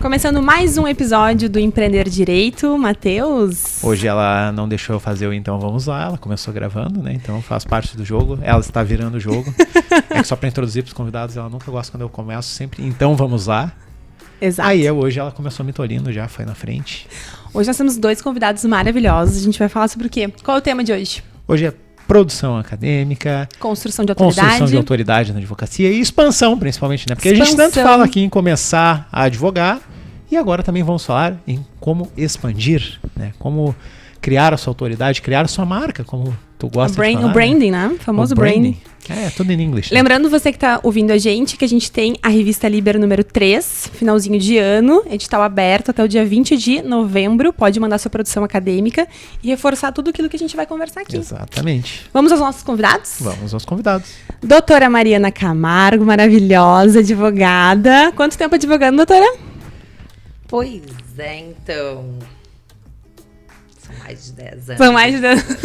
Começando mais um episódio do Empreender Direito, Matheus. Hoje ela não deixou eu fazer o Então Vamos Lá, ela começou gravando, né? Então faz parte do jogo, ela está virando o jogo. É que só para introduzir para os convidados, ela nunca gosta quando eu começo, sempre Então Vamos Lá. Exato. Aí hoje ela começou me tolindo, já foi na frente. Hoje nós temos dois convidados maravilhosos, a gente vai falar sobre o quê? Qual é o tema de hoje? Hoje é produção acadêmica, Construção de autoridade. Construção de autoridade na advocacia e expansão, principalmente, né? Porque a gente tanto fala aqui em começar a advogar e agora também vamos falar em como expandir, né? Como criar a sua autoridade, criar a sua marca, como tu gosta de falar. O branding, né? O famoso branding. É, tudo em inglês. Né? Lembrando você que está ouvindo a gente, que a gente tem a revista Liber número 3, finalzinho de ano, edital aberto até o dia 20 de novembro. Pode mandar sua produção acadêmica e reforçar tudo aquilo que a gente vai conversar aqui. Exatamente. Vamos aos nossos convidados? Vamos aos convidados. Doutora Mariana Camargo, maravilhosa, advogada. Quanto tempo advogando, doutora? Pois é, então... São mais de 10 anos. São mais de 10 anos.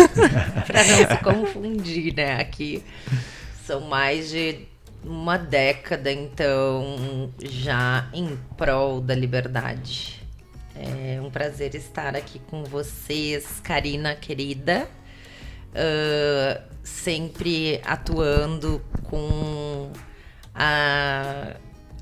Pra não se confundir, né? Aqui são mais de uma década, então, já em prol da liberdade. É um prazer estar aqui com vocês, Karina, querida. Sempre atuando com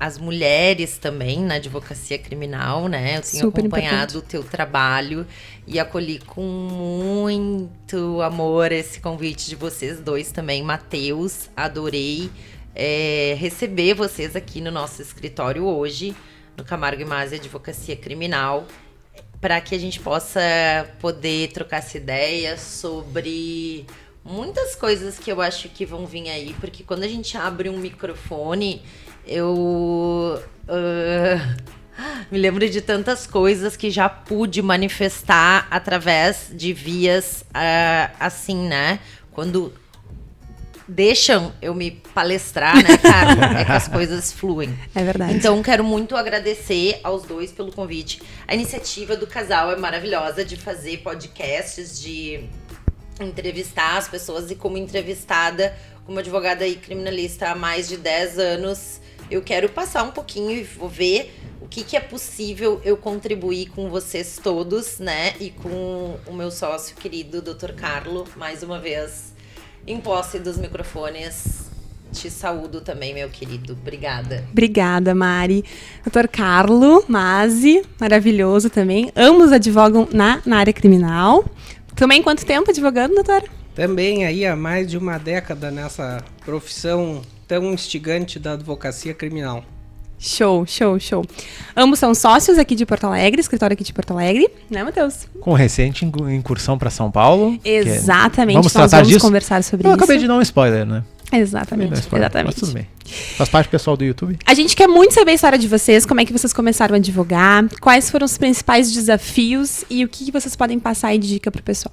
as mulheres também na advocacia criminal, né? Eu tenho acompanhado o teu trabalho e acolhi com muito amor esse convite de vocês dois também. Matheus, adorei receber vocês aqui no nosso escritório hoje, no Camargo e Mazzi Advocacia Criminal, para que a gente possa poder trocar essa ideia sobre muitas coisas que eu acho que vão vir aí, porque quando a gente abre um microfone, eu me lembro de tantas coisas que já pude manifestar através de vias assim, né? Quando deixam eu me palestrar, né, cara? É que as coisas fluem. É verdade. Então, quero muito agradecer aos dois pelo convite. A iniciativa do casal é maravilhosa de fazer podcasts, de entrevistar as pessoas, e como entrevistada, como advogada e criminalista há mais de 10 anos, eu quero passar um pouquinho e vou ver o que é possível eu contribuir com vocês todos, né? E com o meu sócio querido, Dr. Carlo, mais uma vez, em posse dos microfones. Te saúdo também, meu querido. Obrigada. Obrigada, Mari. Dr. Carlo Mazzi, maravilhoso também. Ambos advogam na área criminal. Também quanto tempo advogando, doutora? Também aí há mais de uma década nessa profissão tão instigante da advocacia criminal. Show. Ambos são sócios aqui de Porto Alegre, escritório aqui de Porto Alegre, né, Matheus? Com recente incursão para São Paulo. Exatamente, vamos tratar disso. Conversar sobre isso. Eu acabei de dar um spoiler, né? Exatamente. Mas tudo bem. Faz parte pessoal do YouTube. A gente quer muito saber a história de vocês, como é que vocês começaram a advogar, quais foram os principais desafios e o que vocês podem passar aí de dica pro pessoal.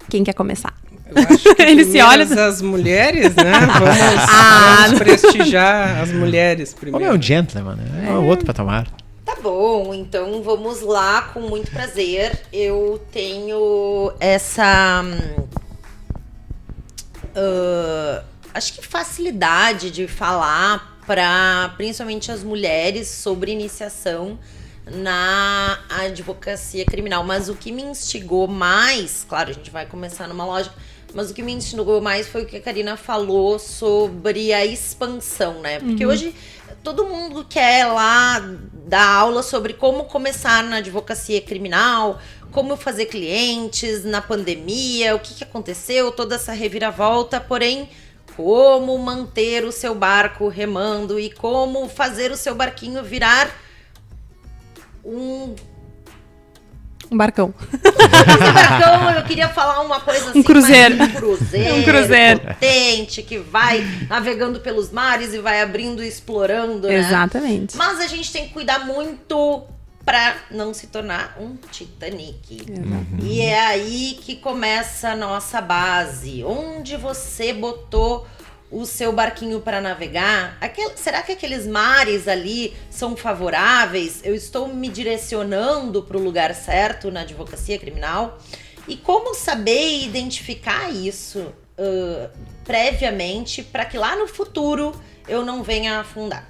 Quem quer começar? Eu acho que Ele se olha as mulheres, né? Vamos prestigiar as mulheres primeiro. Como é um gentleman, né? É outro patamar. Tá bom, então vamos lá, com muito prazer. Eu tenho essa... acho que facilidade de falar para principalmente as mulheres sobre iniciação na advocacia criminal. Mas o que me instigou mais, claro, a gente vai começar numa lógica, mas o que me instigou mais foi o que a Karina falou sobre a expansão, né? Porque hoje todo mundo quer lá dar aula sobre como começar na advocacia criminal, como fazer clientes na pandemia, o que aconteceu, toda essa reviravolta, porém, como manter o seu barco remando e como fazer o seu barquinho virar um barcão. Esse barcão, eu queria falar uma coisa assim, um cruzeiro. Um cruzeiro potente, que vai navegando pelos mares e vai abrindo e explorando, né? Exatamente. Mas a gente tem que cuidar muito para não se tornar um Titanic. E é aí que começa a nossa base. Onde você botou o seu barquinho para navegar? Será que aqueles mares ali são favoráveis? Eu estou me direcionando para o lugar certo na advocacia criminal? E como saber identificar isso previamente para que lá no futuro eu não venha afundar?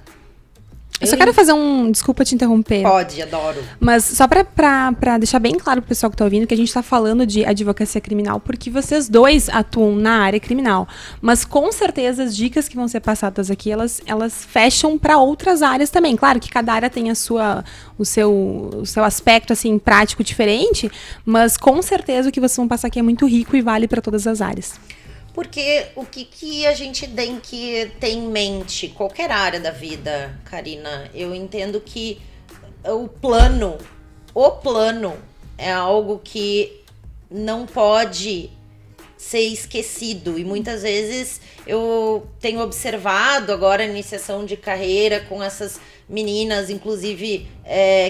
Eu só quero fazer desculpa te interromper. Pode, adoro. Mas só pra deixar bem claro pro pessoal que tá ouvindo que a gente tá falando de advocacia criminal porque vocês dois atuam na área criminal. Mas com certeza as dicas que vão ser passadas aqui, elas fecham para outras áreas também. Claro que cada área tem o seu aspecto assim prático diferente, mas com certeza o que vocês vão passar aqui é muito rico e vale para todas as áreas. Porque o que a gente tem que ter em mente, qualquer área da vida, Karina, eu entendo que o plano é algo que não pode ser esquecido. E muitas vezes eu tenho observado agora a iniciação de carreira com essas meninas, inclusive,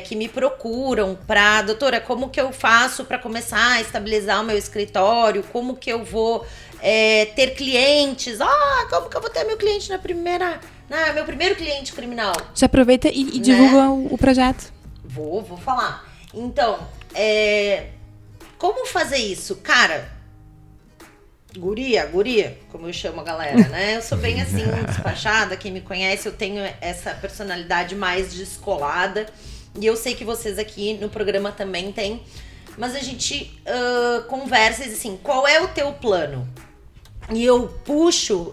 que me procuram para, doutora, como que eu faço para começar a estabilizar o meu escritório? Como que eu vou ter clientes? Como que eu vou ter meu cliente meu primeiro cliente criminal? Já aproveita e divulga o projeto. Vou falar. Então, como fazer isso? Cara, guria, como eu chamo a galera, né? Eu sou bem assim, despachada. Quem me conhece, eu tenho essa personalidade mais descolada. E eu sei que vocês aqui no programa também têm. Mas a gente conversa e diz assim, qual é o teu plano? E eu puxo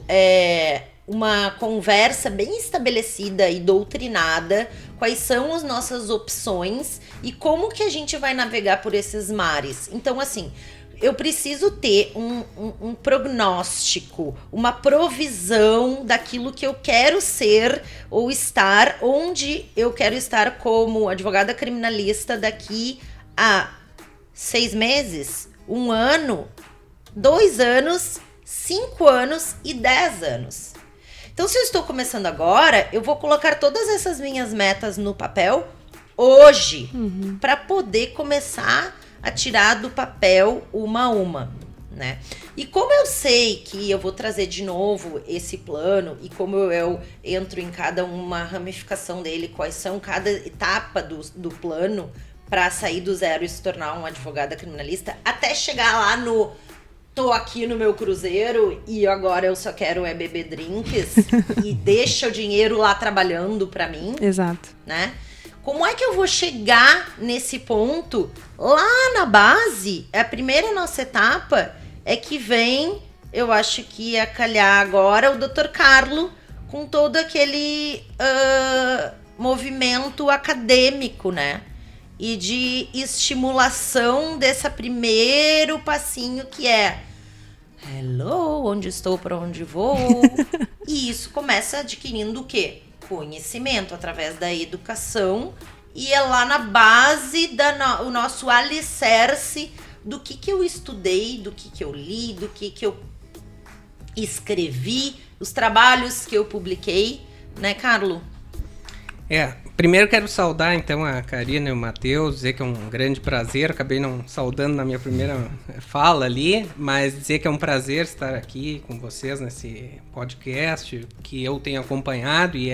uma conversa bem estabelecida e doutrinada, quais são as nossas opções e como que a gente vai navegar por esses mares. Então, assim, eu preciso ter um prognóstico, uma provisão daquilo que eu quero ser ou estar, onde eu quero estar como advogada criminalista daqui a 6 meses, 1 ano, 2 anos, 5 anos e 10 anos. Então, se eu estou começando agora, eu vou colocar todas essas minhas metas no papel hoje, para poder começar a tirar do papel uma a uma, né? E como eu sei que eu vou trazer de novo esse plano e como eu entro em cada uma ramificação dele, quais são cada etapa do plano para sair do zero e se tornar uma advogada criminalista, até chegar lá no tô aqui no meu cruzeiro e agora eu só quero beber drinks e deixa o dinheiro lá trabalhando para mim. Exato. Né? Como é que eu vou chegar nesse ponto? Lá na base, a primeira nossa etapa é que vem, eu acho que ia calhar agora, o Dr. Carlo com todo aquele movimento acadêmico, né? E de estimulação desse primeiro passinho que é hello, onde estou, para onde vou? E isso começa adquirindo o quê? Conhecimento através da educação e é lá na base o nosso alicerce do que eu estudei, do que eu li, do que eu escrevi, os trabalhos que eu publiquei, né, Carlo? Primeiro quero saudar então a Karina e o Matheus, dizer que é um grande prazer, acabei não saudando na minha primeira fala ali, mas dizer que é um prazer estar aqui com vocês nesse podcast que eu tenho acompanhado e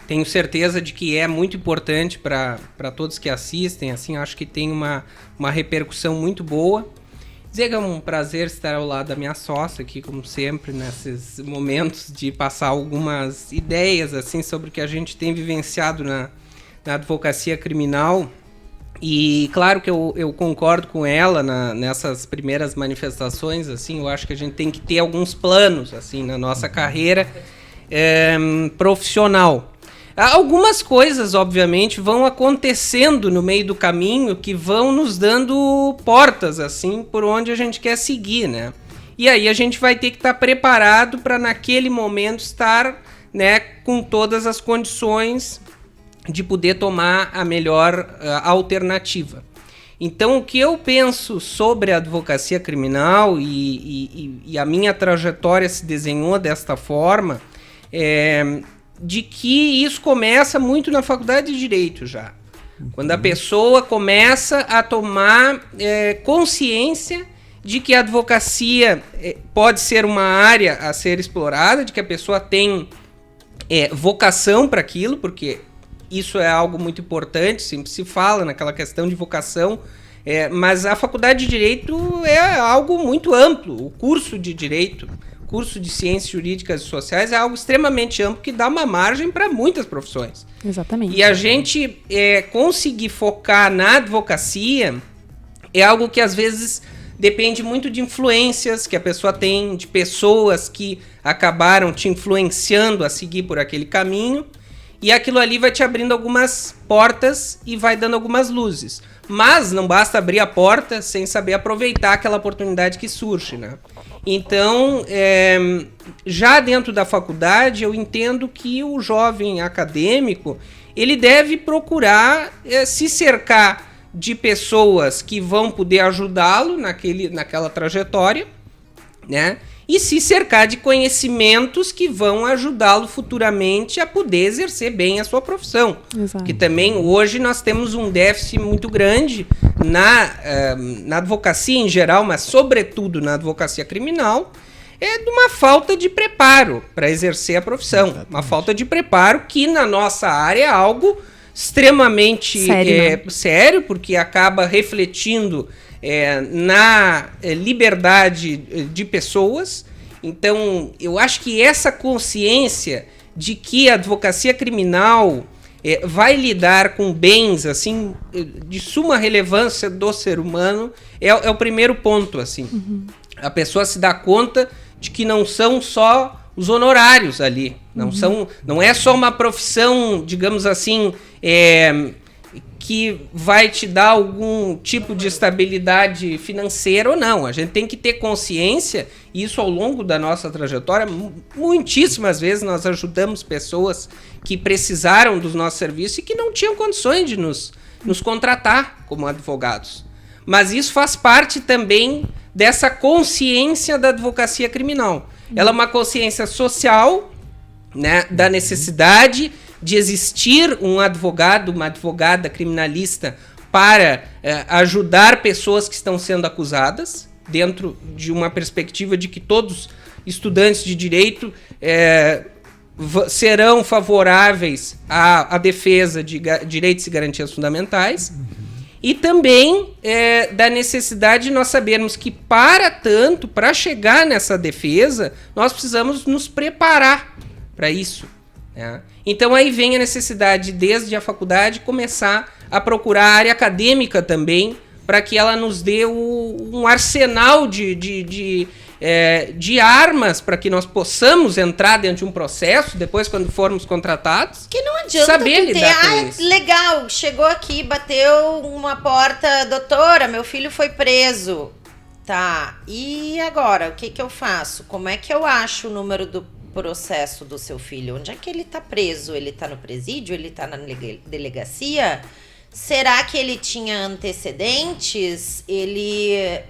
tenho certeza de que é muito importante para todos que assistem, assim, acho que tem uma repercussão muito boa. Dizer que é um prazer estar ao lado da minha sócia aqui, como sempre, nesses momentos de passar algumas ideias assim sobre o que a gente tem vivenciado na advocacia criminal. E claro que eu concordo com ela nessas primeiras manifestações, assim, eu acho que a gente tem que ter alguns planos assim na nossa carreira profissional. Algumas coisas, obviamente, vão acontecendo no meio do caminho que vão nos dando portas, assim, por onde a gente quer seguir, né? E aí a gente vai ter que estar preparado para, naquele momento, estar, né, com todas as condições de poder tomar a melhor alternativa. Então, o que eu penso sobre a advocacia criminal e a minha trajetória se desenhou desta forma, de que isso começa muito na faculdade de Direito já. Quando a pessoa começa a tomar consciência de que a advocacia pode ser uma área a ser explorada, de que a pessoa tem vocação para aquilo, porque isso é algo muito importante, sempre se fala naquela questão de vocação, mas a faculdade de Direito é algo muito amplo, o curso de Direito, curso de Ciências Jurídicas e Sociais é algo extremamente amplo que dá uma margem para muitas profissões. Exatamente. E a gente conseguir focar na advocacia é algo que às vezes depende muito de influências que a pessoa tem, de pessoas que acabaram te influenciando a seguir por aquele caminho, e aquilo ali vai te abrindo algumas portas e vai dando algumas luzes. Mas não basta abrir a porta sem saber aproveitar aquela oportunidade que surge, né? Então, já dentro da faculdade, eu entendo que o jovem acadêmico, ele deve procurar se cercar de pessoas que vão poder ajudá-lo naquela trajetória, né? E se cercar de conhecimentos que vão ajudá-lo futuramente a poder exercer bem a sua profissão. Exato. Que também hoje nós temos um déficit muito grande na advocacia em geral, mas sobretudo na advocacia criminal, de uma falta de preparo para exercer a profissão. Exatamente. Uma falta de preparo que na nossa área é algo extremamente sério, porque acaba refletindo na liberdade de pessoas. Então, eu acho que essa consciência de que a advocacia criminal vai lidar com bens assim de suma relevância do ser humano é o primeiro ponto. Assim. Uhum. A pessoa se dá conta de que não são só os honorários ali, não é só uma profissão, digamos assim, que vai te dar algum tipo de estabilidade financeira ou não. A gente tem que ter consciência, e isso ao longo da nossa trajetória, muitíssimas vezes nós ajudamos pessoas que precisaram dos nossos serviços e que não tinham condições de nos contratar como advogados. Mas isso faz parte também dessa consciência da advocacia criminal. Ela é uma consciência social, né, da necessidade de existir um advogado, uma advogada criminalista para ajudar pessoas que estão sendo acusadas, dentro de uma perspectiva de que todos estudantes de direito serão favoráveis à defesa de direitos e garantias fundamentais. E também da necessidade de nós sabermos que, para chegar nessa defesa, nós precisamos nos preparar para isso. Né? Então aí vem a necessidade, desde a faculdade, começar a procurar a área acadêmica também, para que ela nos dê um arsenal de armas para que nós possamos entrar dentro de um processo, depois quando formos contratados. Que não adianta saber lidar com isso. Legal, chegou aqui, bateu uma porta, doutora, meu filho foi preso. Tá, e agora, o que eu faço? Como é que eu acho o número do processo do seu filho? Onde é que ele tá preso? Ele tá no presídio? Ele tá na delegacia? Será que ele tinha antecedentes? Ele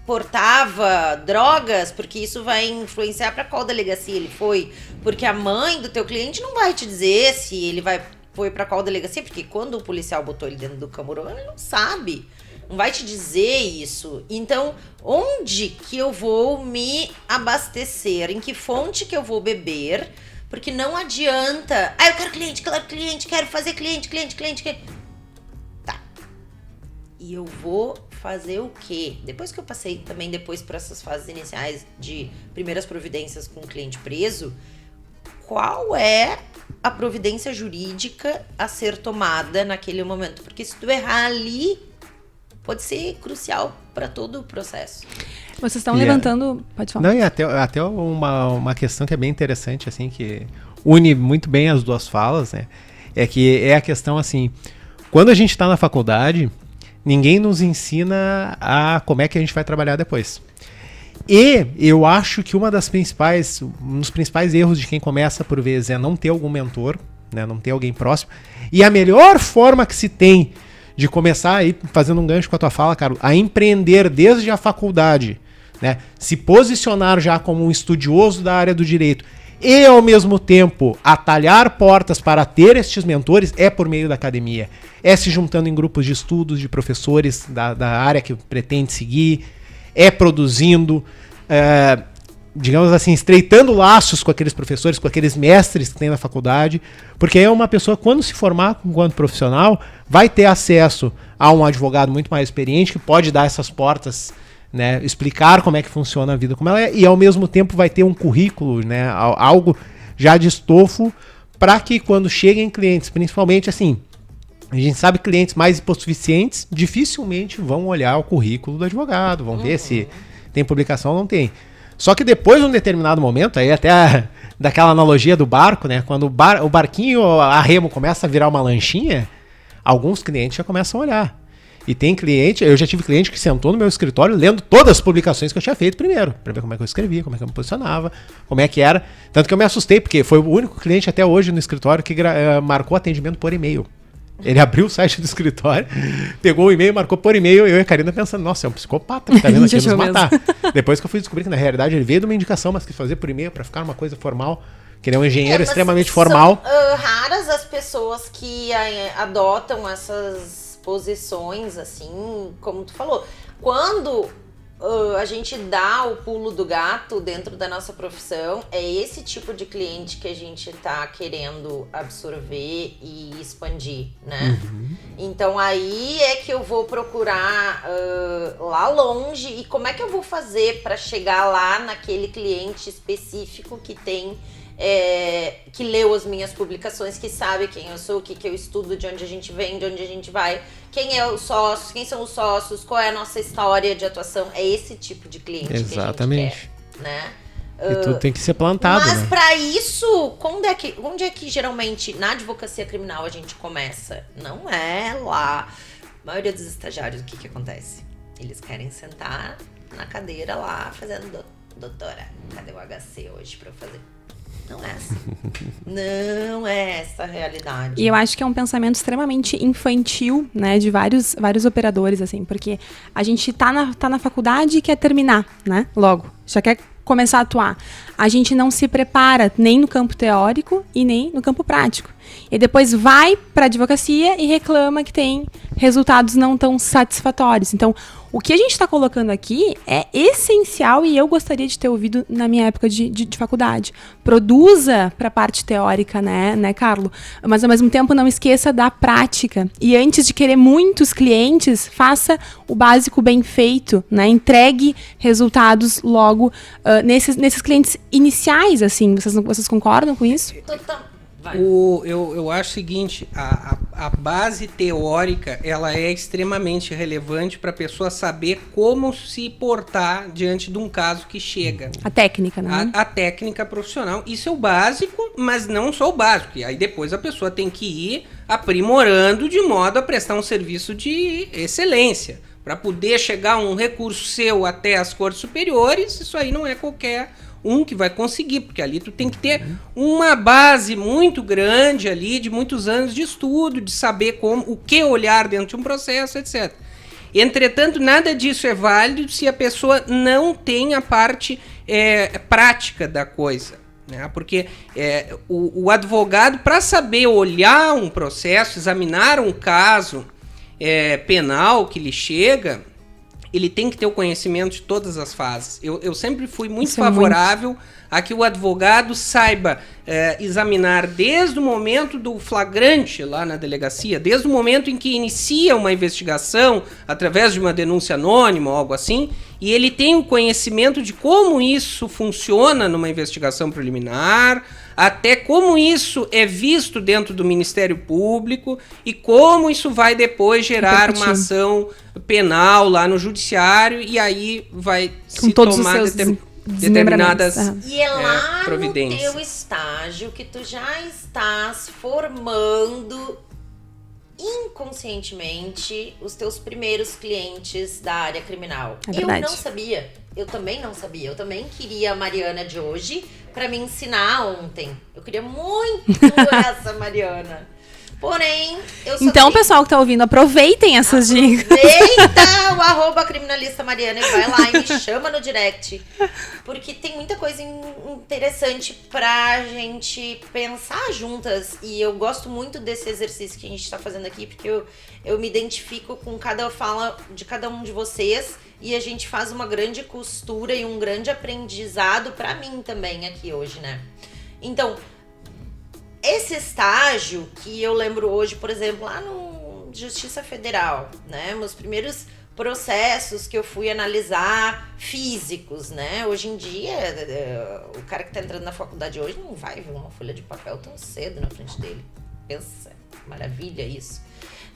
portava drogas? Porque isso vai influenciar para qual delegacia ele foi. Porque a mãe do teu cliente não vai te dizer se ele foi para qual delegacia, porque quando o policial botou ele dentro do camburão, ele não sabe. Não vai te dizer isso. Então, onde que eu vou me abastecer? Em que fonte que eu vou beber? Porque não adianta. Eu quero cliente, quero fazer cliente. Tá. E eu vou fazer o quê? Depois que eu passei também por essas fases iniciais de primeiras providências com o cliente preso, qual é a providência jurídica a ser tomada naquele momento? Porque se tu errar ali, pode ser crucial para todo o processo. Vocês estão levantando... Pode falar. Não, e até uma questão que é bem interessante, assim, que une muito bem as duas falas, né? É a questão, assim, quando a gente está na faculdade, ninguém nos ensina como é que a gente vai trabalhar depois. E eu acho que um dos principais erros de quem começa por vezes é não ter algum mentor, né? Não ter alguém próximo. E a melhor forma que se tem de começar aí, fazendo um gancho com a tua fala, Carlos, a empreender desde a faculdade, né? Se posicionar já como um estudioso da área do direito e, ao mesmo tempo, atalhar portas para ter estes mentores é por meio da academia. É se juntando em grupos de estudos de professores da área que pretende seguir, é produzindo, digamos assim, estreitando laços com aqueles professores, com aqueles mestres que tem na faculdade, porque aí uma pessoa, quando se formar enquanto profissional, vai ter acesso a um advogado muito mais experiente, que pode dar essas portas né, explicar como é que funciona a vida como ela é, e ao mesmo tempo vai ter um currículo, né, algo já de estofo, para que quando cheguem clientes, principalmente assim, a gente sabe que clientes mais hipossuficientes dificilmente vão olhar o currículo do advogado, vão ver se tem publicação ou não tem. Só que depois de um determinado momento, aí até daquela analogia do barco, né, quando o barquinho a remo começa a virar uma lanchinha, alguns clientes já começam a olhar. E tem cliente, eu já tive cliente que sentou no meu escritório lendo todas as publicações que eu tinha feito primeiro, para ver como é que eu escrevia, como é que eu me posicionava, como é que era. Tanto que eu me assustei, porque foi o único cliente até hoje no escritório que marcou atendimento por e-mail. Ele abriu o site do escritório, pegou o e-mail, marcou por e-mail, eu e a Karina pensando, nossa, é um psicopata que tá vindo aqui nos matar. Depois que eu fui descobrir que na realidade ele veio de uma indicação, mas quis fazer por e-mail para ficar uma coisa formal, que ele é um engenheiro extremamente formal. São raras as pessoas que adotam essas posições, assim, como tu falou. Quando a gente dá o pulo do gato dentro da nossa profissão, é esse tipo de cliente que a gente tá querendo absorver e expandir, né? Então aí é que eu vou procurar lá longe, e como é que eu vou fazer para chegar lá naquele cliente específico que tem que leu as minhas publicações, que sabe quem eu sou, o que eu estudo, de onde a gente vem, de onde a gente vai, quem é os sócios, quem são os sócios, qual é a nossa história de atuação. É esse tipo de cliente Exatamente. que a gente quer, né? E tudo tem que ser plantado, mas né? para isso, onde é que geralmente na advocacia criminal a gente começa? Não é lá. A maioria dos estagiários, o que acontece? Eles querem sentar na cadeira lá fazendo, doutora, cadê o HC hoje para eu fazer? Não é assim. Não é essa a realidade. E eu acho que é um pensamento extremamente infantil, né, de vários operadores, assim, porque a gente tá na faculdade e quer terminar, né, logo, já quer começar a atuar. A gente não se prepara nem no campo teórico e nem no campo prático. E depois vai para a advocacia e reclama que tem resultados não tão satisfatórios. Então, o que a gente está colocando aqui é essencial, e eu gostaria de ter ouvido na minha época de faculdade. Produza para a parte teórica, né, Carlo? Mas, ao mesmo tempo, não esqueça da prática. E antes de querer muitos clientes, faça o básico bem feito, né? Entregue resultados logo nesses clientes iniciais, assim. Vocês concordam com isso? Eu acho o seguinte, a base teórica, ela é extremamente relevante para a pessoa saber como se portar diante de um caso que chega. A técnica, né? A técnica profissional, isso é o básico, mas não só o básico. E aí depois a pessoa tem que ir aprimorando de modo a prestar um serviço de excelência. Para poder chegar um recurso seu até as cortes superiores, isso aí não é qualquer que vai conseguir, porque ali tu tem que ter uma base muito grande ali, de muitos anos de estudo, de saber o que olhar dentro de um processo, etc. Entretanto, nada disso é válido se a pessoa não tem a parte prática da coisa, né? Porque o advogado, para saber olhar um processo, examinar um caso penal que lhe chega, ele tem que ter o conhecimento de todas as fases. Eu sempre fui muito favorável a que o advogado saiba examinar desde o momento do flagrante lá na delegacia, desde o momento em que inicia uma investigação através de uma denúncia anônima ou algo assim, e ele tem o conhecimento de como isso funciona numa investigação preliminar, até como isso é visto dentro do Ministério Público e como isso vai depois gerar uma ação penal lá no judiciário, e aí vai se tomar determinadas e é lá providências. No teu estágio que tu já estás formando inconscientemente os teus primeiros clientes da área criminal. Eu não sabia. Eu também não sabia. Eu também queria a Mariana de hoje para me ensinar ontem. Eu queria muito essa Mariana. Porém, eu só então, pessoal que tá ouvindo, aproveitem essas dicas. Aproveita o @criminalista Mariana e vai lá e me chama no direct. Porque tem muita coisa interessante pra gente pensar juntas. E eu gosto muito desse exercício que a gente tá fazendo aqui, porque eu me identifico com cada fala de cada um de vocês. E a gente faz uma grande costura e um grande aprendizado pra mim também aqui hoje, né? Então, esse estágio que eu lembro hoje, por exemplo, lá no Justiça Federal, né? Meus primeiros processos que eu fui analisar físicos, né? Hoje em dia, o cara que tá entrando na faculdade hoje não vai ver uma folha de papel tão cedo na frente dele. Pensa, maravilha isso.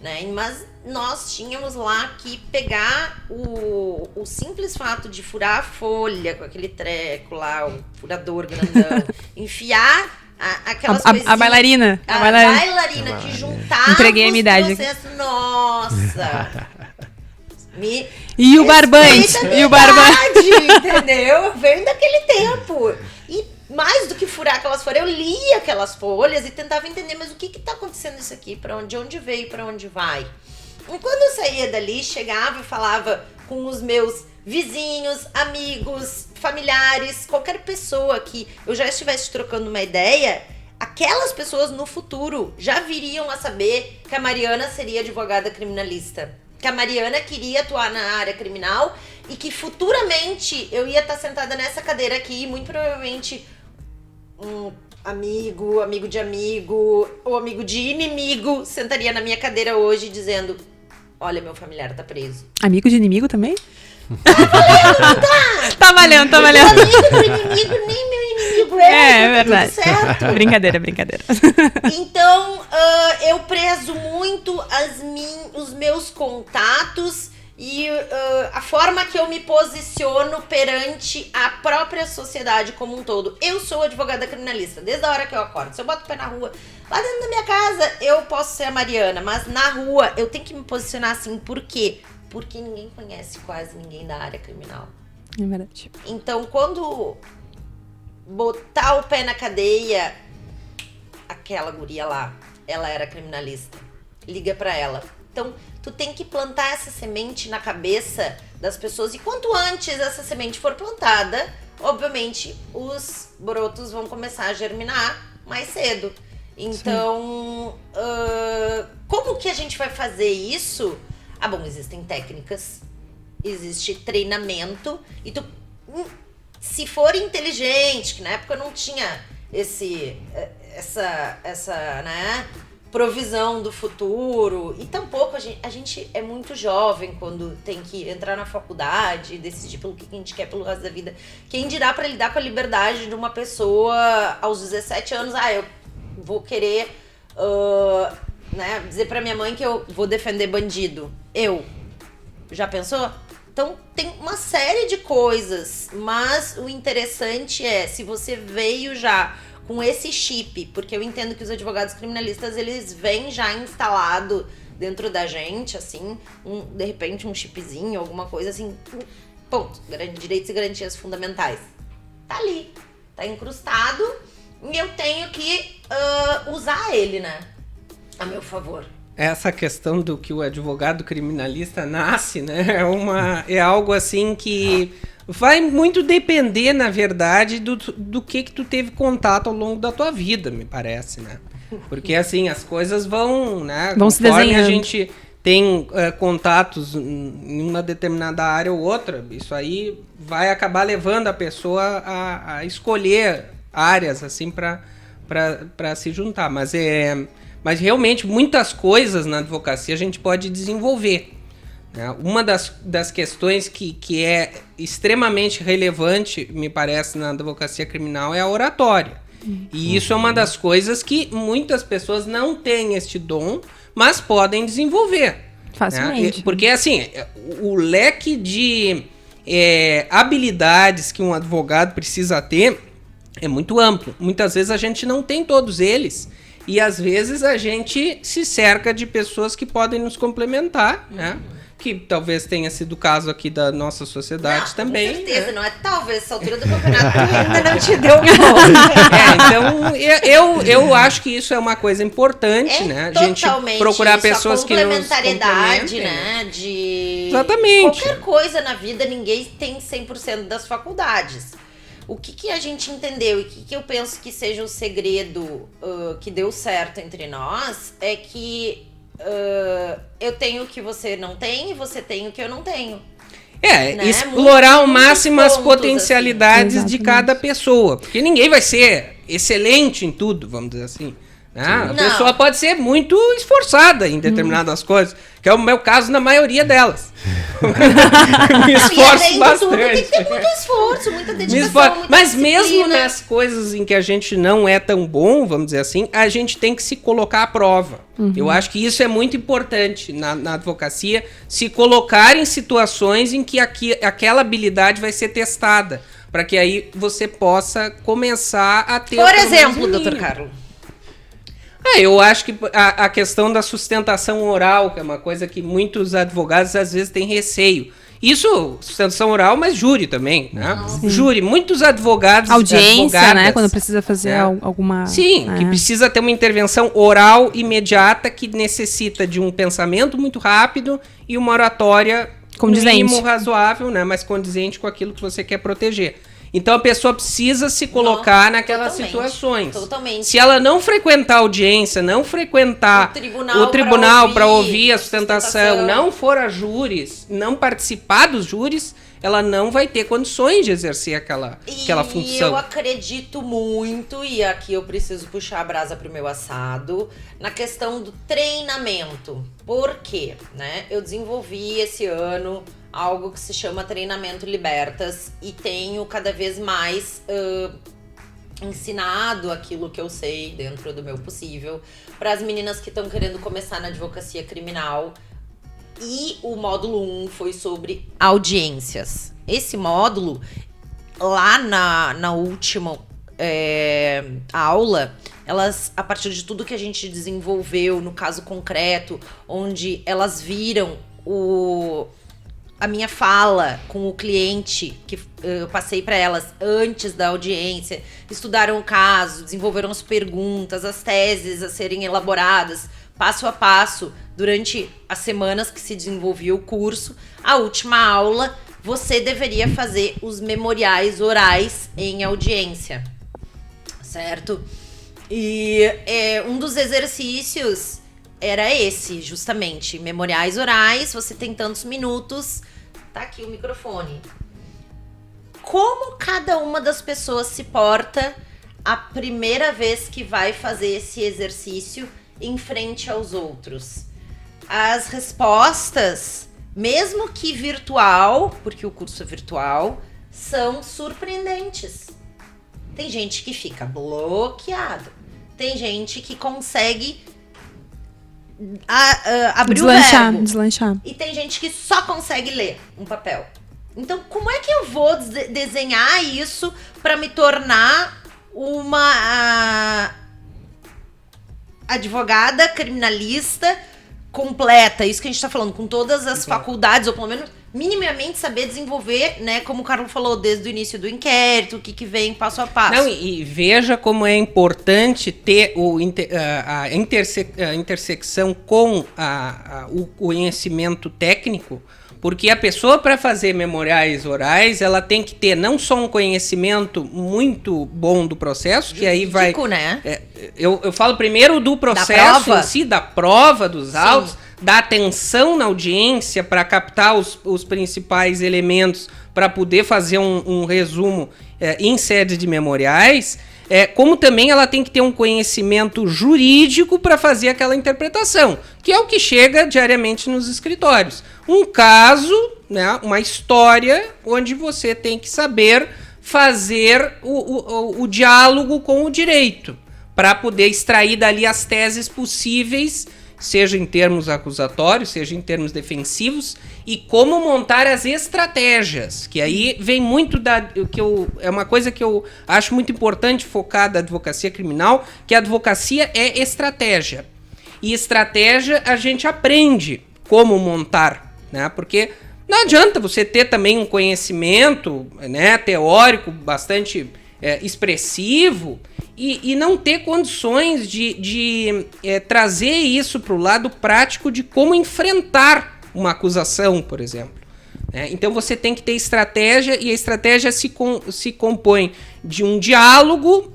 Né? Mas nós tínhamos lá que pegar o simples fato de furar a folha com aquele treco lá, o furador grandão, enfiar aquelas coisinhas. A bailarina. A bailarina que juntava Entreguei a minha idade. Nossa! E o barbante. E o barbante. Entendeu? Veio daquele tempo. E mais do que furar aquelas folhas, eu lia aquelas folhas e tentava entender, mas o que tá acontecendo isso aqui? De onde veio, para onde vai? E quando eu saía dali, chegava e falava com os meus vizinhos, amigos, familiares, qualquer pessoa que eu já estivesse trocando uma ideia, aquelas pessoas no futuro já viriam a saber que a Mariana seria advogada criminalista. Que a Mariana queria atuar na área criminal e que futuramente eu ia estar sentada nessa cadeira aqui e muito provavelmente um amigo de amigo ou amigo de inimigo sentaria na minha cadeira hoje dizendo: olha, meu familiar tá preso. Amigo de inimigo também? Tá valendo, tá valendo. Amigo do inimigo, nem meu inimigo é verdade. Tudo certo. Brincadeira. Então, eu prezo muito os meus contatos e a forma que eu me posiciono perante a própria sociedade como um todo. Eu sou advogada criminalista, desde a hora que eu acordo. Se eu boto o pé na rua, lá dentro da minha casa, eu posso ser a Mariana, mas na rua eu tenho que me posicionar assim. Por quê? Porque ninguém conhece quase ninguém da área criminal. É verdade. Então, quando botar o pé na cadeia, aquela guria lá, ela era criminalista. Liga pra ela. Então, tu tem que plantar essa semente na cabeça das pessoas. E quanto antes essa semente for plantada, obviamente, os brotos vão começar a germinar mais cedo. Então, como que a gente vai fazer isso? Ah, bom, existem técnicas, existe treinamento, e tu, se for inteligente, que na época não tinha essa né, provisão do futuro, e tampouco a gente é muito jovem quando tem que entrar na faculdade e decidir pelo que a gente quer pelo resto da vida. Quem dirá pra lidar com a liberdade de uma pessoa aos 17 anos, eu vou querer... né, dizer pra minha mãe que eu vou defender bandido. Já pensou? Então tem uma série de coisas, mas o interessante é, se você veio já com esse chip, porque eu entendo que os advogados criminalistas, eles vêm já instalado dentro da gente, assim, de repente um chipzinho, alguma coisa assim, ponto, direitos e garantias fundamentais. Tá ali, tá incrustado, e eu tenho que usar ele, né? A meu favor. Essa questão do que o advogado criminalista nasce, né? É algo assim que vai muito depender, na verdade, do que tu teve contato ao longo da tua vida, me parece, né? Porque assim, as coisas vão, né? Vão se desenhando. A gente tem contatos em uma determinada área ou outra, isso aí vai acabar levando a pessoa a escolher áreas, assim, para se juntar. Mas realmente muitas coisas na advocacia a gente pode desenvolver, né? Uma das questões que é extremamente relevante, me parece, na advocacia criminal é a oratória. E isso é uma das coisas que muitas pessoas não têm este dom, mas podem desenvolver. Facilmente. Né? Porque assim, o leque de habilidades que um advogado precisa ter é muito amplo. Muitas vezes a gente não tem todos eles. E às vezes a gente se cerca de pessoas que podem nos complementar, né? Que talvez tenha sido o caso aqui da nossa sociedade também. Com certeza, né? não é talvez, essa altura do campeonato ainda não te deu bom. Então, eu acho que isso é uma coisa importante, né? A gente procurar pessoas que nos complementariedade, né? Exatamente. Qualquer coisa na vida, ninguém tem 100% das faculdades. O que a gente entendeu e o que eu penso que seja o segredo que deu certo entre nós é que eu tenho o que você não tem e você tem o que eu não tenho. Né? Explorar ao máximo as potencialidades assim de cada pessoa. Porque ninguém vai ser excelente em tudo, vamos dizer assim. Né? A pessoa pode ser muito esforçada em determinadas coisas, que é o meu caso na maioria delas. Me esforço bastante. Tudo, tem que ter muito esforço, muita dedicação, muita Mas mesmo nas coisas em que a gente não é tão bom, vamos dizer assim, a gente tem que se colocar à prova. Eu acho que isso é muito importante na advocacia, se colocar em situações em que aquela habilidade vai ser testada, para que aí você possa começar a ter... Por exemplo, doutor Carlos. Eu acho que a questão da sustentação oral, que é uma coisa que muitos advogados às vezes têm receio. Isso, sustentação oral, mas júri também, né? Júri, muitos advogados... Audiência, né? Quando precisa fazer alguma... Sim, que precisa ter uma intervenção oral imediata que necessita de um pensamento muito rápido e uma oratória condizente, mínimo razoável, né? Mas condizente com aquilo que você quer proteger. Então a pessoa precisa se colocar naquelas situações. Totalmente. Se ela não frequentar a audiência, não frequentar o tribunal para ouvir a sustentação, não for a júris, não participar dos júris, ela não vai ter condições de exercer aquela função. E eu acredito muito, e aqui eu preciso puxar a brasa pro meu assado, na questão do treinamento. Por quê? Né? Eu desenvolvi esse ano algo que se chama Treinamento Libertas e tenho cada vez mais ensinado aquilo que eu sei dentro do meu possível para as meninas que estão querendo começar na advocacia criminal. E o módulo 1 foi sobre audiências. Esse módulo, lá na última aula, elas, a partir de tudo que a gente desenvolveu no caso concreto, onde elas viram a minha fala com o cliente que eu passei para elas antes da audiência, estudaram o caso, desenvolveram as perguntas, as teses a serem elaboradas passo a passo durante as semanas que se desenvolvia o curso. A última aula, você deveria fazer os memoriais orais em audiência, certo? E um dos exercícios era esse, justamente, memoriais orais, você tem tantos minutos. Tá aqui o microfone. Como cada uma das pessoas se porta a primeira vez que vai fazer esse exercício em frente aos outros? As respostas, mesmo que virtual, porque o curso é virtual, são surpreendentes. Tem gente que fica bloqueado. Tem gente que consegue abrir o verbo. Deslanchar. E tem gente que só consegue ler um papel. Então, como é que eu vou desenhar isso para me tornar uma advogada criminalista completa? Isso que a gente tá falando, com todas as faculdades, ou pelo menos minimamente saber desenvolver, né? Como o Carlos falou, desde o início do inquérito, o que vem passo a passo. Não, e veja como é importante ter a intersecção com o conhecimento técnico, porque a pessoa, para fazer memoriais orais, ela tem que ter não só um conhecimento muito bom do processo, que aí vai... né? Eu falo primeiro do processo em si, da prova, dos autos, da atenção na audiência para captar os principais elementos para poder fazer um resumo em sede de memoriais, como também ela tem que ter um conhecimento jurídico para fazer aquela interpretação, que é o que chega diariamente nos escritórios. Um caso, né, uma história onde você tem que saber fazer o diálogo com o direito, para poder extrair dali as teses possíveis, seja em termos acusatórios, seja em termos defensivos, e como montar as estratégias, que aí vem muito é uma coisa que eu acho muito importante focar da advocacia criminal, que a advocacia é estratégia. E estratégia a gente aprende como montar, né? Porque não adianta você ter também um conhecimento, né, teórico bastante expressivo, e não ter condições de trazer isso para o lado prático de como enfrentar uma acusação, por exemplo. Então você tem que ter estratégia, e a estratégia se compõe de um diálogo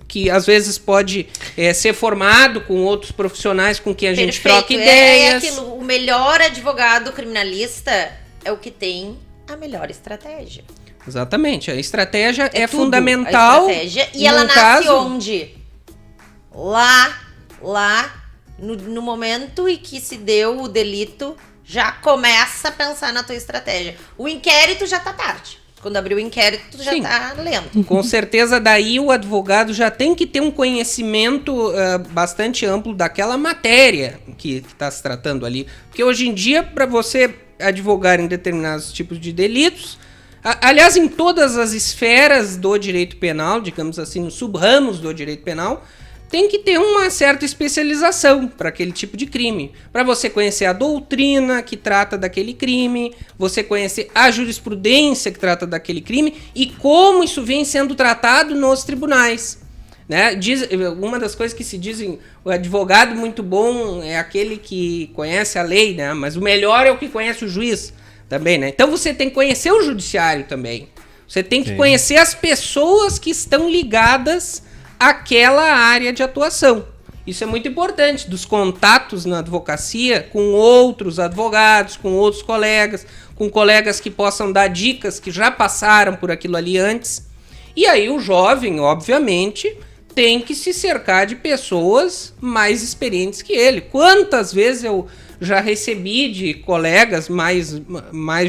que às vezes pode ser formado com outros profissionais com quem a gente troca ideias. O melhor advogado criminalista é o que tem a melhor estratégia. Exatamente, a estratégia é fundamental. A estratégia, e ela nasce onde? lá no momento em que se deu o delito, já começa a pensar na tua estratégia. O inquérito já tá tarde. Quando abrir o inquérito, já tá lento. Com certeza, daí o advogado já tem que ter um conhecimento bastante amplo daquela matéria que está se tratando ali. Porque hoje em dia, para você advogar em determinados tipos de delitos, aliás, em todas as esferas do direito penal, digamos assim, nos sub-ramos do direito penal, tem que ter uma certa especialização para aquele tipo de crime. Para você conhecer a doutrina que trata daquele crime, você conhecer a jurisprudência que trata daquele crime e como isso vem sendo tratado nos tribunais. Né? Uma das coisas que se dizem, o advogado muito bom é aquele que conhece a lei, né? Mas o melhor é o que conhece o juiz também. Né? Então você tem que conhecer o judiciário também. Você tem que conhecer as pessoas que estão ligadas aquela área de atuação. Isso é muito importante, dos contatos na advocacia com outros advogados, com outros colegas, com colegas que possam dar dicas que já passaram por aquilo ali antes. E aí o jovem, obviamente, tem que se cercar de pessoas mais experientes que ele. Quantas vezes eu já recebi de colegas mais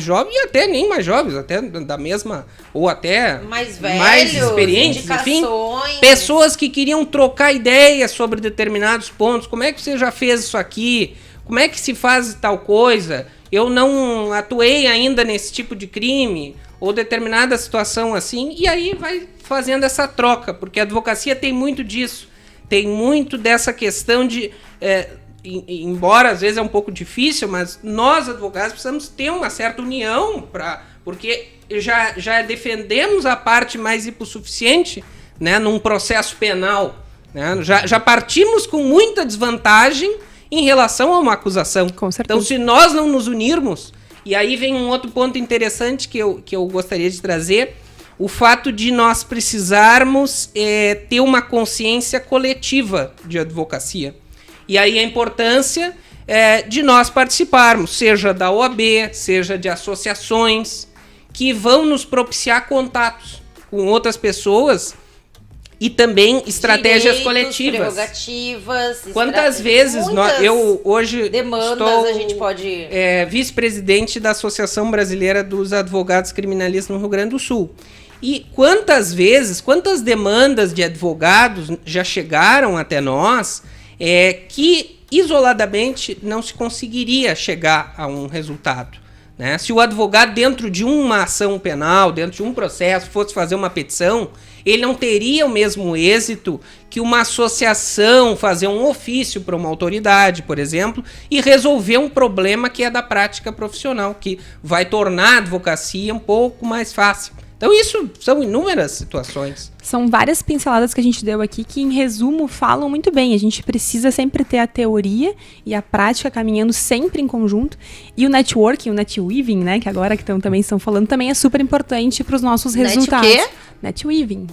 jovens, e até nem mais jovens, até da mesma, ou até mais velhos, mais experientes, enfim, pessoas que queriam trocar ideias sobre determinados pontos. Como é que você já fez isso aqui? Como é que se faz tal coisa? Eu não atuei ainda nesse tipo de crime, ou determinada situação assim, e aí vai fazendo essa troca, porque a advocacia tem muito disso, tem muito dessa questão de... embora às vezes é um pouco difícil, mas nós advogados precisamos ter uma certa união, porque já defendemos a parte mais hipossuficiente, né, num processo penal. Né, já partimos com muita desvantagem em relação a uma acusação. Com certeza. Então, se nós não nos unirmos, e aí vem um outro ponto interessante que eu gostaria de trazer, o fato de nós precisarmos ter uma consciência coletiva de advocacia. E aí a importância de nós participarmos, seja da OAB, seja de associações, que vão nos propiciar contatos com outras pessoas e também estratégias coletivas. Prerrogativas. Quantas vezes eu hoje demandas a gente pode... vice-presidente da Associação Brasileira dos Advogados Criminalistas no Rio Grande do Sul. E quantas demandas de advogados já chegaram até nós que isoladamente não se conseguiria chegar a um resultado. Né? Se o advogado, dentro de uma ação penal, dentro de um processo, fosse fazer uma petição, ele não teria o mesmo êxito que uma associação fazer um ofício para uma autoridade, por exemplo, e resolver um problema que é da prática profissional, que vai tornar a advocacia um pouco mais fácil. Então isso são inúmeras situações. São várias pinceladas que a gente deu aqui que, em resumo, falam muito bem. A gente precisa sempre ter a teoria e a prática caminhando sempre em conjunto. E o networking, o netweaving, né, que agora também estão falando, também é super importante para os nossos resultados. O quê? Netweaving.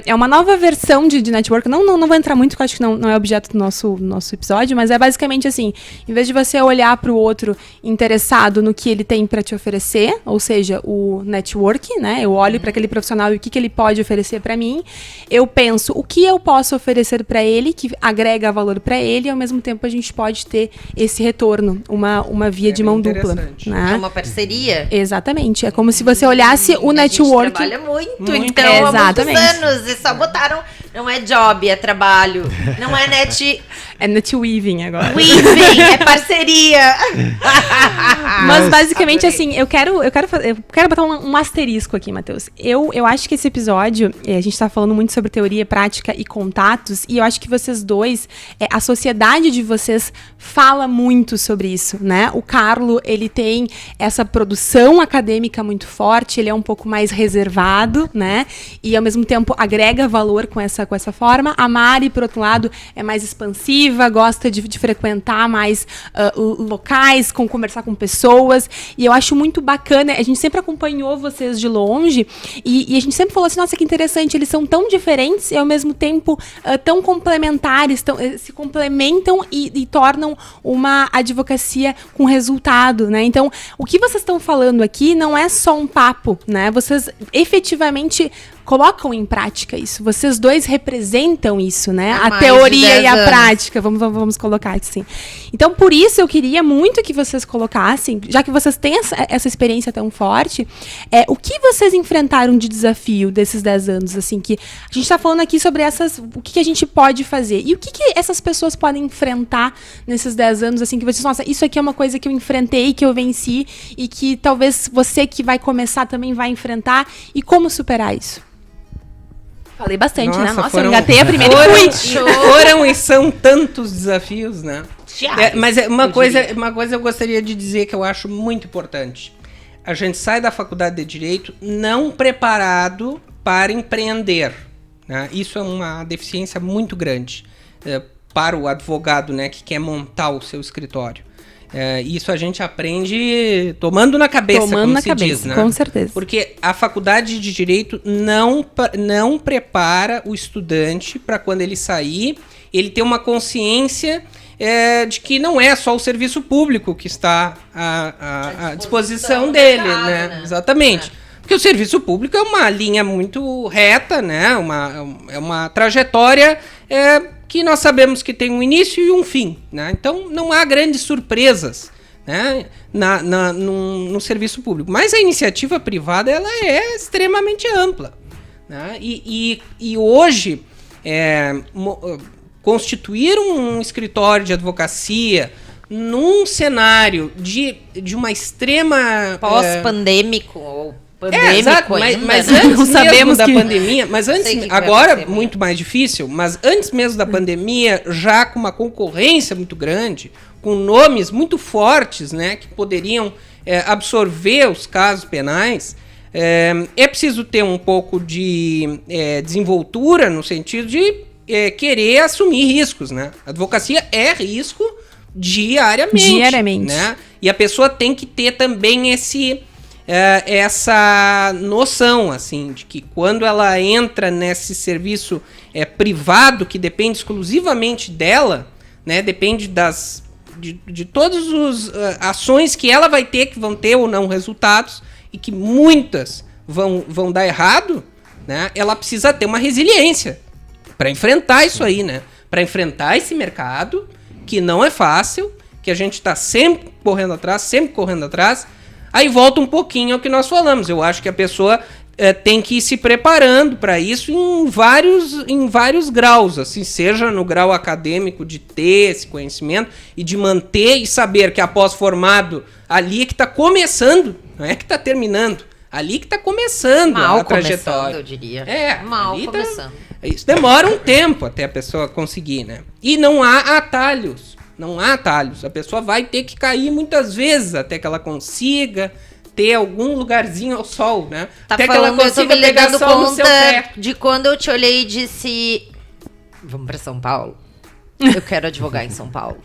É uma nova versão de network. Não vou entrar muito, porque eu acho que não é objeto do nosso episódio, mas é basicamente assim, em vez de você olhar para o outro interessado no que ele tem para te oferecer, ou seja, o network, né? Eu olho para aquele profissional e o que ele pode oferecer para mim, eu penso o que eu posso oferecer para ele, que agrega valor para ele, e ao mesmo tempo a gente pode ter esse retorno, uma via de mão dupla. Né? É uma parceria? Exatamente. É como se você olhasse o network. A gente trabalha muito. Então, exatamente. Anos e só botaram, não é job, é trabalho, não é net... É netweaving agora. Weaving, é parceria. Mas basicamente assim, eu quero botar um asterisco aqui, Matheus. Eu acho que esse episódio, a gente tá falando muito sobre teoria, prática e contatos, e eu acho que vocês dois, a sociedade de vocês fala muito sobre isso, né? O Carlo, ele tem essa produção acadêmica muito forte, ele é um pouco mais reservado, né? E ao mesmo tempo agrega valor com essa forma. A Mari, por outro lado, é mais expansiva, gosta de frequentar mais locais, conversar com pessoas, e eu acho muito bacana, a gente sempre acompanhou vocês de longe, e a gente sempre falou assim, nossa, que interessante, eles são tão diferentes e ao mesmo tempo tão complementares, se complementam e tornam uma advocacia com resultado, né? Então, o que vocês estão falando aqui não é só um papo, né? Vocês efetivamente colocam em prática isso. Vocês dois representam isso, né? Há A mais teoria de e a 10 anos. prática, vamos colocar assim. Então, por isso eu queria muito que vocês colocassem, já que vocês têm essa experiência tão forte, o que vocês enfrentaram de desafio desses 10 anos, assim, que a gente está falando aqui sobre o que a gente pode fazer. E o que essas pessoas podem enfrentar nesses 10 anos, assim, que vocês, nossa, isso aqui é uma coisa que eu enfrentei, que eu venci, e que talvez você que vai começar também vai enfrentar, e como superar isso? Falei bastante, né? Nossa, eu engatei a primeira e fui. Foram e são tantos desafios, né? Mas uma coisa eu gostaria de dizer que eu acho muito importante. A gente sai da faculdade de Direito não preparado para empreender, né? Isso é uma deficiência muito grande para o advogado, né, que quer montar o seu escritório. Isso a gente aprende tomando na cabeça, diz, né? Com certeza. Porque a faculdade de Direito não prepara o estudante para quando ele sair, ele ter uma consciência de que não é só o serviço público que está à disposição dele, né? Exatamente. Porque o serviço público é uma linha muito reta, né? É uma trajetória que nós sabemos que tem um início e um fim, né? Então não há grandes surpresas, né, no serviço público. Mas a iniciativa privada ela é extremamente ampla, né? E hoje constituir um escritório de advocacia num cenário de uma extrema pós-pandêmico ou pandêmico exato, ainda, mas né? antes Não sabemos mesmo que... da pandemia, mas antes, agora muito mais difícil, mas antes mesmo da pandemia, já com uma concorrência muito grande, com nomes muito fortes, né, que poderiam absorver os casos penais, é preciso ter um pouco de desenvoltura no sentido de querer assumir riscos, né? A advocacia é risco diariamente. Né? E a pessoa tem que ter também essa noção, assim, de que quando ela entra nesse serviço privado, que depende exclusivamente dela, né, depende de todas as ações que ela vai ter, que vão ter ou não resultados, e que muitas vão dar errado, né, ela precisa ter uma resiliência para enfrentar isso aí, né, para enfrentar esse mercado, que não é fácil, que a gente está sempre correndo atrás. Aí volta um pouquinho ao que nós falamos. Eu acho que a pessoa tem que ir se preparando para isso em vários graus, assim, seja no grau acadêmico de ter esse conhecimento e de manter e saber que após formado, ali é que está começando, não é que está terminando, ali que está começando a trajetória. Eu diria. Mal começando. Isso demora um tempo até a pessoa conseguir, né? E não há atalhos. A pessoa vai ter que cair muitas vezes até que ela consiga ter algum lugarzinho ao sol, né? Até que ela consiga pegar sol no seu pé. De quando eu te olhei e disse: vamos para São Paulo? Eu quero advogar em São Paulo.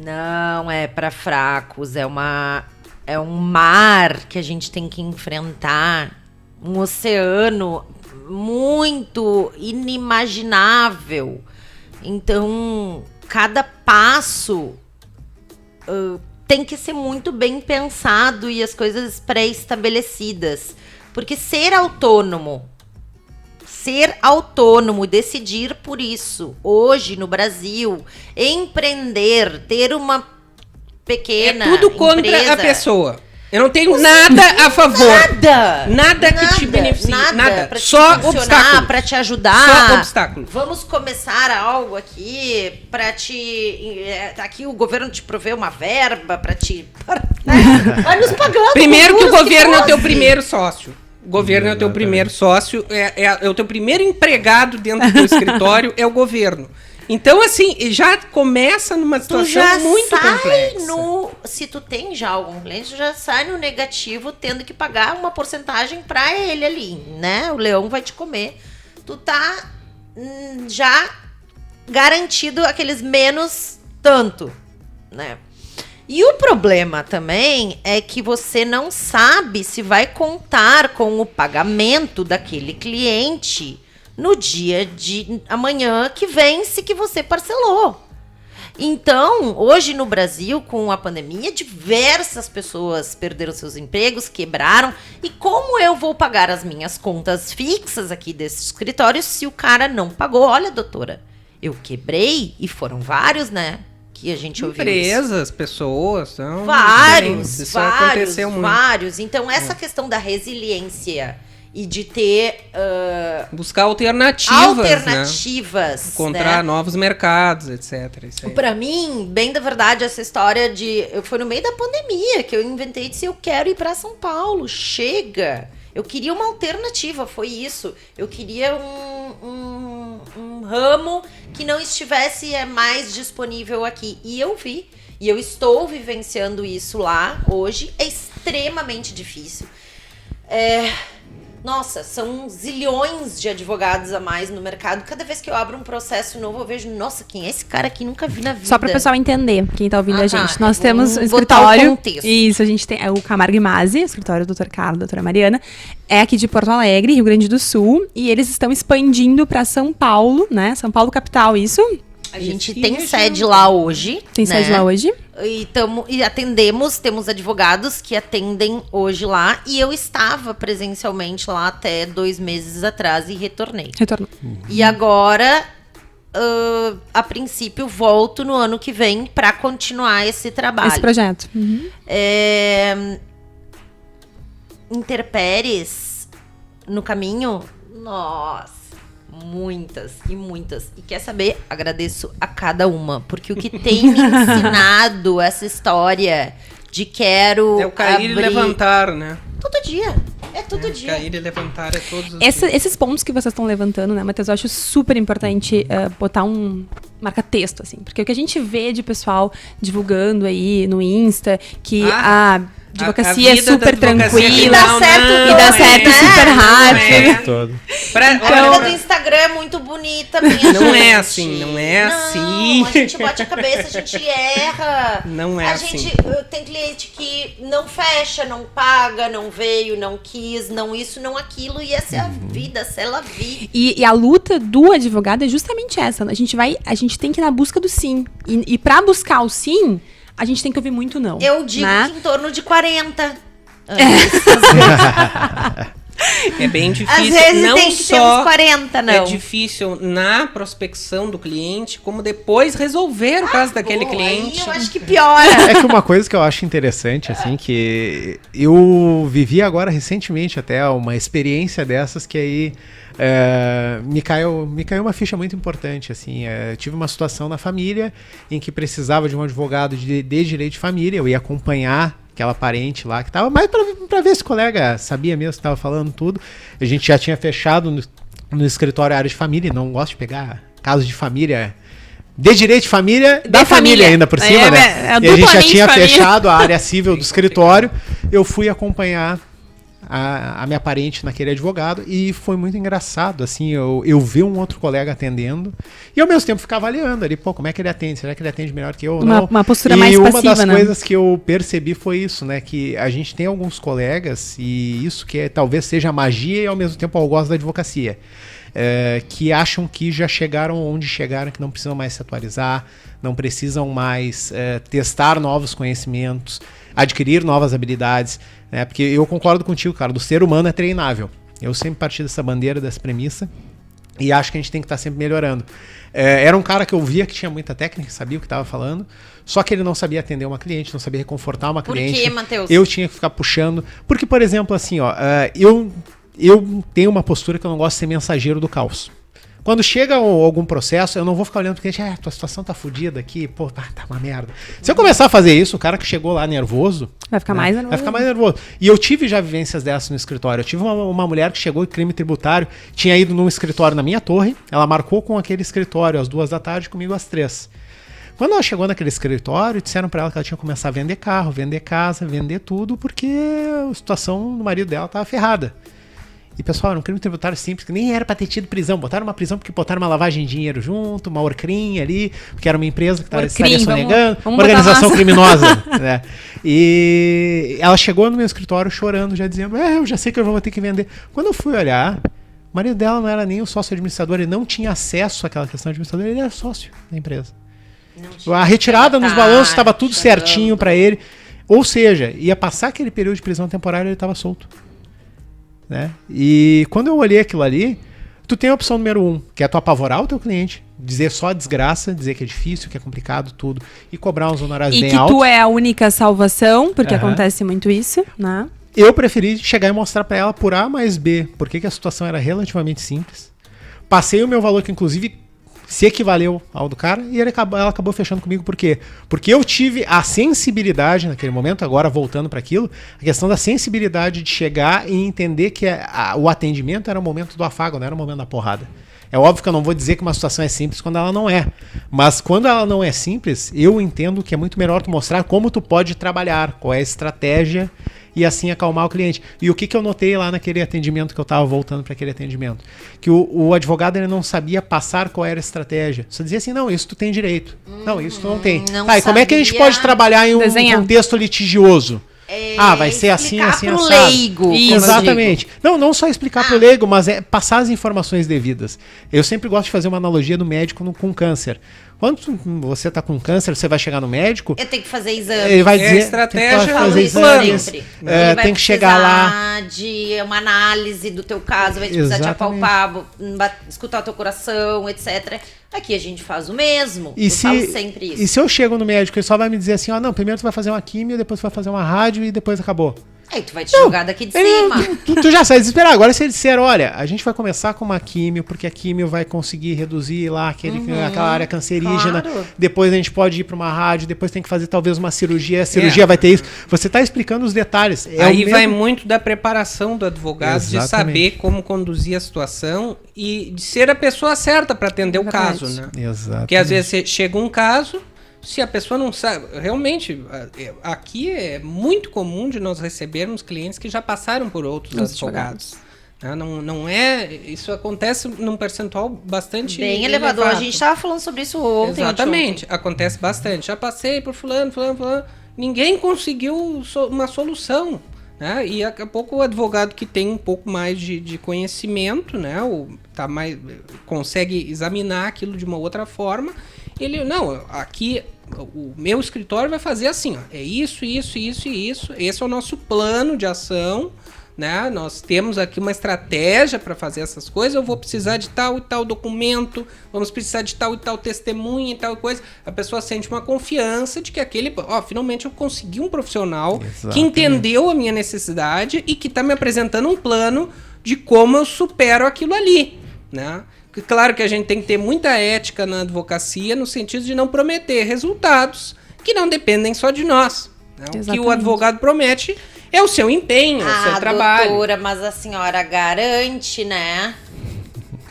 Não é para fracos, é um mar que a gente tem que enfrentar, um oceano muito inimaginável. Então, cada passo tem que ser muito bem pensado e as coisas pré-estabelecidas. Porque ser autônomo, decidir por isso, hoje no Brasil, empreender, ter uma pequena tudo contra empresa, a pessoa. Eu não tenho nada a favor. Nada que te beneficie. Nada. Pra te só obstáculo. Pra te ajudar. Só obstáculo. Vamos começar algo aqui pra te... Aqui o governo te provê uma verba pra te... Vai nos pagando. Primeiro que o governo é o teu primeiro sócio. O governo é o teu primeiro sócio. É o teu primeiro empregado dentro do escritório, é o governo. Então, assim, já começa numa situação muito complexa. Se tu tem já algum cliente, tu já sai no negativo, tendo que pagar uma porcentagem pra ele ali, né? O leão vai te comer. Tu tá já garantido aqueles menos tanto, né? E o problema também é que você não sabe se vai contar com o pagamento daquele cliente no dia de amanhã que vence que você parcelou. Então, hoje no Brasil, com a pandemia, diversas pessoas perderam seus empregos, quebraram. E como eu vou pagar as minhas contas fixas aqui desse escritório se o cara não pagou? Olha, doutora, eu quebrei e foram vários, né? Que a gente ouviu empresas, pessoas, não, vários, isso aconteceu muito. Vários. Então, essa questão da resiliência e de ter buscar alternativas, né? Encontrar novos mercados, etc. Pra mim, bem da verdade, essa história foi no meio da pandemia que eu inventei de eu quero ir pra São Paulo, chega. Eu queria uma alternativa, foi isso. Eu queria um ramo que não estivesse mais disponível aqui. E eu vi. E eu estou vivenciando isso lá hoje. É extremamente difícil. Nossa, são zilhões de advogados a mais no mercado. Cada vez que eu abro um processo novo, eu vejo, nossa, quem é esse cara aqui? Nunca vi na vida. Só para o pessoal entender, quem tá ouvindo a gente. Nós temos um escritório. Isso, a gente tem o Camargo e Mazzi, o escritório do Dr. Carlos, doutora Mariana. É aqui de Porto Alegre, Rio Grande do Sul. E eles estão expandindo para São Paulo, né? São Paulo capital, isso? A gente tem sede lá hoje. Tem sede lá hoje. E temos advogados que atendem hoje lá. E eu estava presencialmente lá até 2 meses atrás e retornei. E agora, a princípio, volto no ano que vem para continuar esse trabalho. Esse projeto. Intempéries no caminho? Nossa. Muitas e muitas. E quer saber? Agradeço a cada uma. Porque o que tem me ensinado essa história de quero é o cair e levantar, né? Todo dia. É todo dia. Cair e levantar é todos os dias. Esses pontos que vocês estão levantando, né, Matheus? Eu acho super importante botar marca-texto, assim. Porque o que a gente vê de pessoal divulgando aí no Insta, que advocacia é super tranquila. E dá certo super rápido. A vida do Instagram é muito bonita, minha gente. Não é assim. A gente bate a cabeça, a gente erra. Não é assim. Gente tem cliente que não fecha, não paga, não veio, não quis, não isso, não aquilo. E essa é a vida, se ela vir. E a luta do advogado é justamente essa. A gente tem que ir na busca do sim. E pra buscar o sim, a gente tem que ouvir muito não. Eu digo que em torno de 40. É bem difícil. Às vezes não tem que ter uns 40, não. É difícil na prospecção do cliente, como depois resolver o caso daquele cliente. Aí eu acho que piora. É que uma coisa que eu acho interessante, assim, que eu vivi agora recentemente até uma experiência dessas que aí me caiu uma ficha muito importante, assim. Tive uma situação na família em que precisava de um advogado de direito de família. Eu ia acompanhar aquela parente lá que tava, mas pra ver se o colega sabia mesmo que tava falando tudo. A gente já tinha fechado no escritório a área de família, não gosto de pegar casos de família, de direito de família, da família ainda por cima, né? E a gente já tinha fechado a área civil do escritório. Eu fui acompanhar a minha parente naquele advogado e foi muito engraçado, assim, eu vi um outro colega atendendo e ao mesmo tempo ficar avaliando ali, como é que ele atende? Será que ele atende melhor que eu ou não? Uma postura mais passiva, né? E uma das coisas que eu percebi foi isso, né, que a gente tem alguns colegas, e isso que talvez seja magia e ao mesmo tempo eu gosto da advocacia, que acham que já chegaram onde chegaram, que não precisam mais se atualizar, não precisam mais testar novos conhecimentos, adquirir novas habilidades, né? Porque eu concordo contigo, cara, do ser humano é treinável. Eu sempre parti dessa bandeira, dessa premissa, e acho que a gente tem que estar sempre melhorando. Era um cara que eu via que tinha muita técnica, sabia o que estava falando, só que ele não sabia atender uma cliente, não sabia reconfortar uma cliente. Por quê, Matheus? Eu tinha que ficar puxando. Porque, por exemplo, assim, eu tenho uma postura que eu não gosto de ser mensageiro do caos. Quando chega algum processo, eu não vou ficar olhando pro cliente, tua situação tá fodida aqui, pô, tá uma merda. Se eu começar a fazer isso, o cara que chegou lá nervoso... Vai ficar mais nervoso. Vai ficar mais nervoso. E eu tive já vivências dessas no escritório. Eu tive uma mulher que chegou em crime tributário, tinha ido num escritório na minha torre, ela marcou com aquele escritório às 2 da tarde, comigo às 3. Quando ela chegou naquele escritório, disseram pra ela que ela tinha que começar a vender carro, vender casa, vender tudo, porque a situação do marido dela tava ferrada. E, pessoal, era um crime tributário simples, que nem era pra ter tido prisão. Botaram uma prisão porque botaram uma lavagem de dinheiro junto, uma orcrinha ali, porque era uma empresa que estaria sonegando, uma organização criminosa. Né? E ela chegou no meu escritório chorando, já dizendo, eu já sei que eu vou ter que vender. Quando eu fui olhar, o marido dela não era nem o sócio administrador, ele não tinha acesso àquela questão administradora, ele era sócio da empresa. A retirada nos balanços estava tudo certinho para ele. Ou seja, ia passar aquele período de prisão temporária e ele estava solto. Né? E quando eu olhei aquilo ali, tu tem a opção número 1, que é tu apavorar o teu cliente, dizer só desgraça, dizer que é difícil, que é complicado, tudo, e cobrar uns honorários bem altos. E que tu é a única salvação, porque acontece muito isso, né? Eu preferi chegar e mostrar para ela por A mais B, porque a situação era relativamente simples. Passei o meu valor, que inclusive se equivaleu ao do cara, e ela acabou fechando comigo. Por quê? Porque eu tive a sensibilidade naquele momento, agora voltando para aquilo, a questão da sensibilidade de chegar e entender que o atendimento era o momento do afago, não era o momento da porrada. É óbvio que eu não vou dizer que uma situação é simples quando ela não é. Mas quando ela não é simples, eu entendo que é muito melhor tu mostrar como tu pode trabalhar, qual é a estratégia, e assim acalmar o cliente. E o que eu notei lá naquele atendimento, que eu estava voltando para aquele atendimento? Que o advogado ele não sabia passar qual era a estratégia. Só dizia assim, não, isso tu tem direito. Não, isso tu não tem. E como é que a gente pode trabalhar em um contexto litigioso? Vai ser assim, assim, pro assado. leigo. Exatamente. Não só explicar pro leigo, mas é passar as informações devidas. Eu sempre gosto de fazer uma analogia do médico com câncer. Quando você tá com câncer, você vai chegar no médico... Eu tenho que fazer exame. Ele vai dizer, estratégia, fazer exames, tem que chegar lá... de uma análise do teu caso, vai precisar te apalpar, vai escutar o teu coração, etc. Aqui a gente faz o mesmo. Eu falo sempre isso. E se eu chego no médico, ele só vai me dizer assim, não, primeiro tu vai fazer uma químio, depois tu vai fazer uma rádio e depois acabou. Aí tu vai te jogar daqui de cima. Tu já sai desesperado. Agora se ele disser, olha, a gente vai começar com uma químio, porque a químio vai conseguir reduzir lá aquela área cancerígena, depois a gente pode ir para uma rádio, depois tem que fazer talvez uma cirurgia, a cirurgia vai ter isso. Você está explicando os detalhes. Aí vai muito da preparação do advogado, de saber como conduzir a situação e de ser a pessoa certa para atender o caso, né? Exatamente. Porque às vezes chega um caso, se a pessoa não sabe, realmente, aqui é muito comum de nós recebermos clientes que já passaram por outros advogados. Não é, isso acontece num percentual bastante bem elevador. A gente estava falando sobre isso ontem. Exatamente, acontece bastante. Já passei por fulano, ninguém conseguiu uma solução. Né? E daqui a pouco o advogado que tem um pouco mais de conhecimento, né? Consegue examinar aquilo de uma outra forma. Ele, aqui o meu escritório vai fazer assim, é isso, isso, isso e isso. Esse é o nosso plano de ação, né? Nós temos aqui uma estratégia para fazer essas coisas. Eu vou precisar de tal e tal documento, vamos precisar de tal e tal testemunha e tal coisa. A pessoa sente uma confiança de que finalmente eu consegui um profissional que entendeu a minha necessidade e que está me apresentando um plano de como eu supero aquilo ali, né? Claro que a gente tem que ter muita ética na advocacia, no sentido de não prometer resultados que não dependem só de nós. Né? O que o advogado promete é o seu empenho, o seu trabalho. Doutora, mas a senhora garante, né?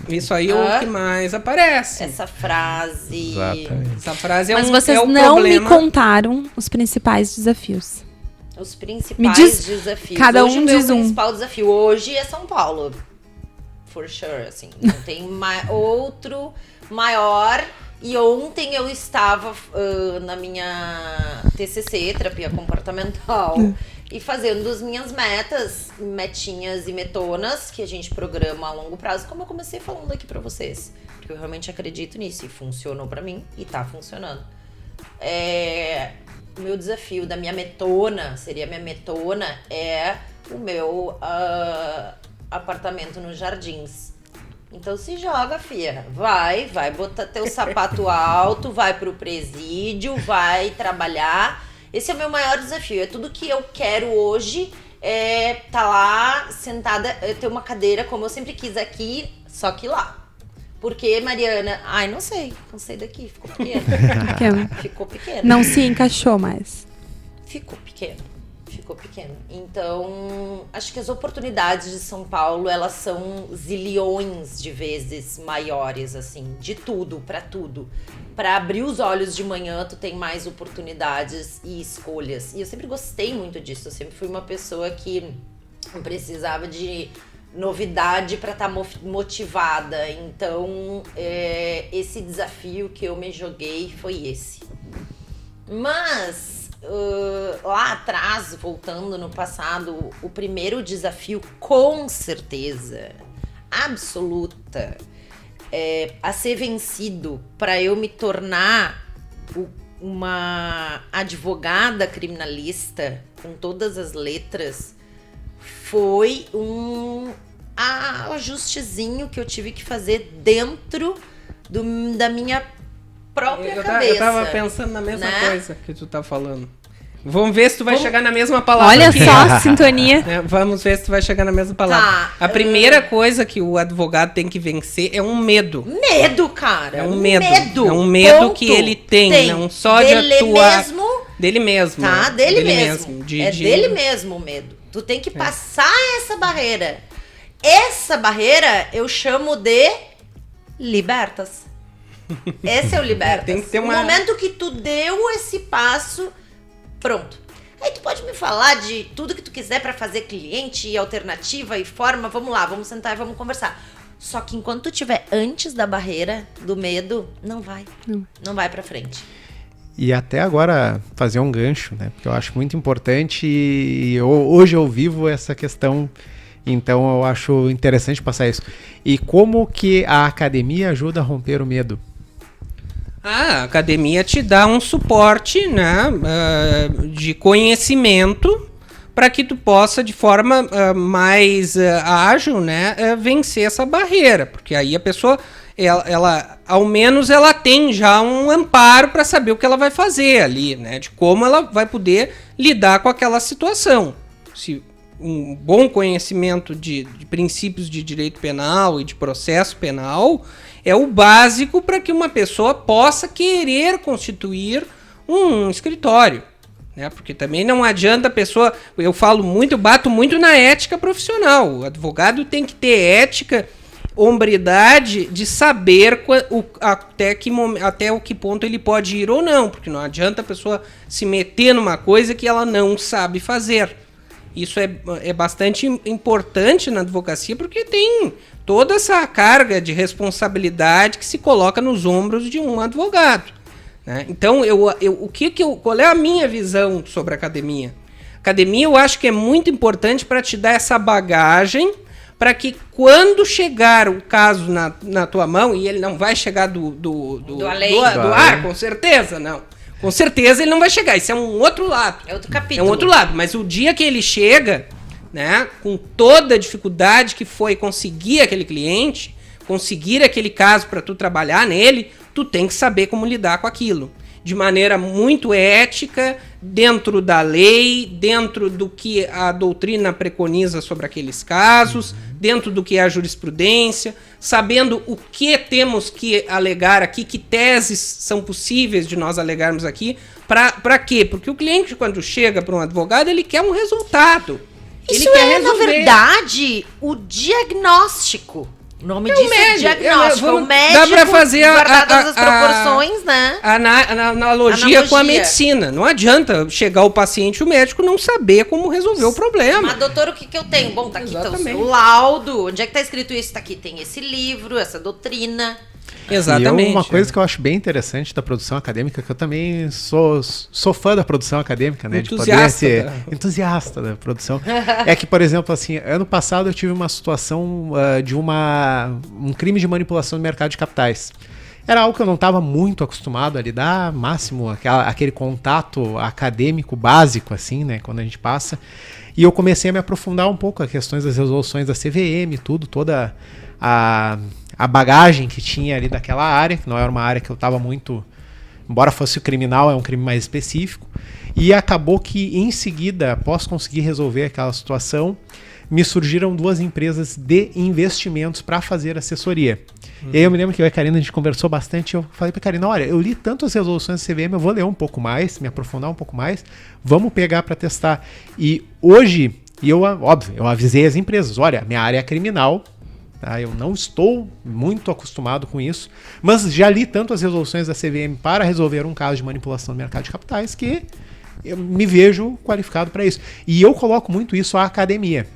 Isso aí é o que mais aparece. Essa frase. Exatamente. Essa frase mas vocês não me contaram os principais desafios. Os principais desafios. Cada hoje um diz um. O principal desafio hoje é São Paulo. For sure, assim. Não tem outro maior. E ontem eu estava na minha TCC, terapia comportamental, e fazendo as minhas metinhas e metonas, que a gente programa a longo prazo, como eu comecei falando aqui pra vocês. Porque eu realmente acredito nisso, e funcionou pra mim, e tá funcionando. O meu desafio da minha metona, é o meu apartamento nos Jardins. Então se joga, fia. Vai botar teu sapato alto, vai pro presídio, vai trabalhar. Esse é o meu maior desafio. É tudo que eu quero hoje, tá lá sentada, ter uma cadeira como eu sempre quis aqui, só que lá. Porque, Mariana, não sei, cansei daqui, ficou pequeno. Ficou pequeno. Não se encaixou mais. Ficou pequeno. Então, acho que as oportunidades de São Paulo, elas são zilhões de vezes maiores, assim, de tudo, pra tudo. Pra abrir os olhos de manhã, tu tem mais oportunidades e escolhas. E eu sempre gostei muito disso, eu sempre fui uma pessoa que precisava de novidade pra estar motivada. Então, esse desafio que eu me joguei foi esse. Mas... lá atrás, voltando no passado, o primeiro desafio, com certeza, absoluta, a ser vencido para eu me tornar uma advogada criminalista com todas as letras foi um ajustezinho que eu tive que fazer dentro da minha própria cabeça. Eu tava pensando na mesma né? coisa que tu tá falando. Vamos ver se tu vai chegar na mesma palavra. Olha aqui. só, sintonia. Vamos ver se tu vai chegar na mesma palavra. Tá, A primeira coisa que o advogado tem que vencer é um medo. Medo, cara. É um medo. É um medo Ponto. que ele tem, não só de atuar... Dele mesmo. Tá, né? dele mesmo. De dele mesmo o medo. Tu tem que passar essa barreira. Essa barreira eu chamo de libertas. Esse é o libertas. Tem que ter No uma... momento que tu deu esse passo, pronto. Aí tu pode me falar de tudo que tu quiser pra fazer cliente e alternativa e forma. Vamos lá, vamos sentar e vamos conversar. Só que enquanto tu estiver antes da barreira do medo, não vai. Não vai pra frente. E até agora fazer um gancho, né? Porque eu acho muito importante e hoje eu vivo essa questão, então eu acho interessante passar isso. E como que a academia ajuda a romper o medo? A academia te dá um suporte, né, de conhecimento para que tu possa, de forma mais ágil, né, vencer essa barreira. Porque aí a pessoa, ela ao menos ela tem já um amparo para saber o que ela vai fazer ali, né, de como ela vai poder lidar com aquela situação. Se um bom conhecimento de princípios de direito penal e de processo penal é o básico para que uma pessoa possa querer constituir um escritório, né? Porque também não adianta a pessoa... Eu bato muito na ética profissional. O advogado tem que ter ética, hombridade de saber até o que ponto ele pode ir ou não, porque não adianta a pessoa se meter numa coisa que ela não sabe fazer. Isso é bastante importante na advocacia, porque tem toda essa carga de responsabilidade que se coloca nos ombros de um advogado, né? Então, qual é a minha visão sobre a academia? Academia eu acho que é muito importante para te dar essa bagagem, para que quando chegar o caso na tua mão, e ele não vai chegar do ar, com certeza, não. Com certeza ele não vai chegar, isso é um outro lado. É outro capítulo. É um outro lado, mas o dia que ele chega, né, com toda a dificuldade que foi conseguir aquele cliente, conseguir aquele caso para tu trabalhar nele, tu tem que saber como lidar com aquilo. De maneira muito ética, dentro da lei, dentro do que a doutrina preconiza sobre aqueles casos, dentro do que é a jurisprudência, sabendo o que temos que alegar aqui, que teses são possíveis de nós alegarmos aqui, para quê? Porque o cliente, quando chega para um advogado, ele quer um resultado. Isso na verdade, o diagnóstico. O nome disso é diagnóstico. O médico, dá pra fazer guardadas as proporções, né? A analogia com a medicina. Não adianta chegar o paciente e o médico não saber como resolver o problema. Mas, doutor, o que eu tenho? Bom, tá aqui então, o laudo. Onde é que tá escrito isso? Tá aqui, tem esse livro, essa doutrina. Exatamente. E uma coisa que eu acho bem interessante da produção acadêmica, que eu também sou fã da produção acadêmica, né? Entusiasta da produção. É que, por exemplo, assim, ano passado eu tive uma situação de um crime de manipulação do mercado de capitais. Era algo que eu não estava muito acostumado a lidar, máximo aquele contato acadêmico básico, assim, né? Quando a gente passa. E eu comecei a me aprofundar um pouco as questões das resoluções da CVM, toda a bagagem que tinha ali daquela área, que não era uma área que eu estava muito... Embora fosse o criminal, é um crime mais específico. E acabou que, em seguida, após conseguir resolver aquela situação, me surgiram 2 empresas de investimentos para fazer assessoria. E aí eu me lembro que eu e a Karina, a gente conversou bastante, eu falei para a Karina, olha, eu li tanto as resoluções da CVM, eu vou ler um pouco mais, me aprofundar um pouco mais, vamos pegar para testar. E hoje, eu avisei as empresas, olha, minha área é criminal, tá? Eu não estou muito acostumado com isso, mas já li tanto as resoluções da CVM para resolver um caso de manipulação do mercado de capitais que eu me vejo qualificado para isso. E eu coloco muito isso à academia.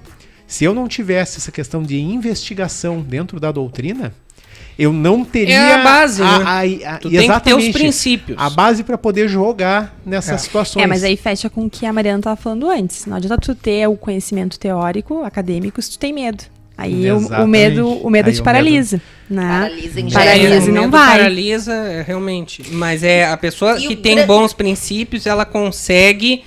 Se eu não tivesse essa questão de investigação dentro da doutrina, eu não teria... É a base, né? Tu tem que ter os princípios. A base para poder jogar nessas situações. Mas aí fecha com o que a Mariana estava falando antes. Não adianta tu ter o conhecimento teórico, acadêmico, se tu tem medo. Aí o medo te paralisa. Né? Paralisa e não vai. Paralisa, realmente. Mas a pessoa que tem bons princípios, ela consegue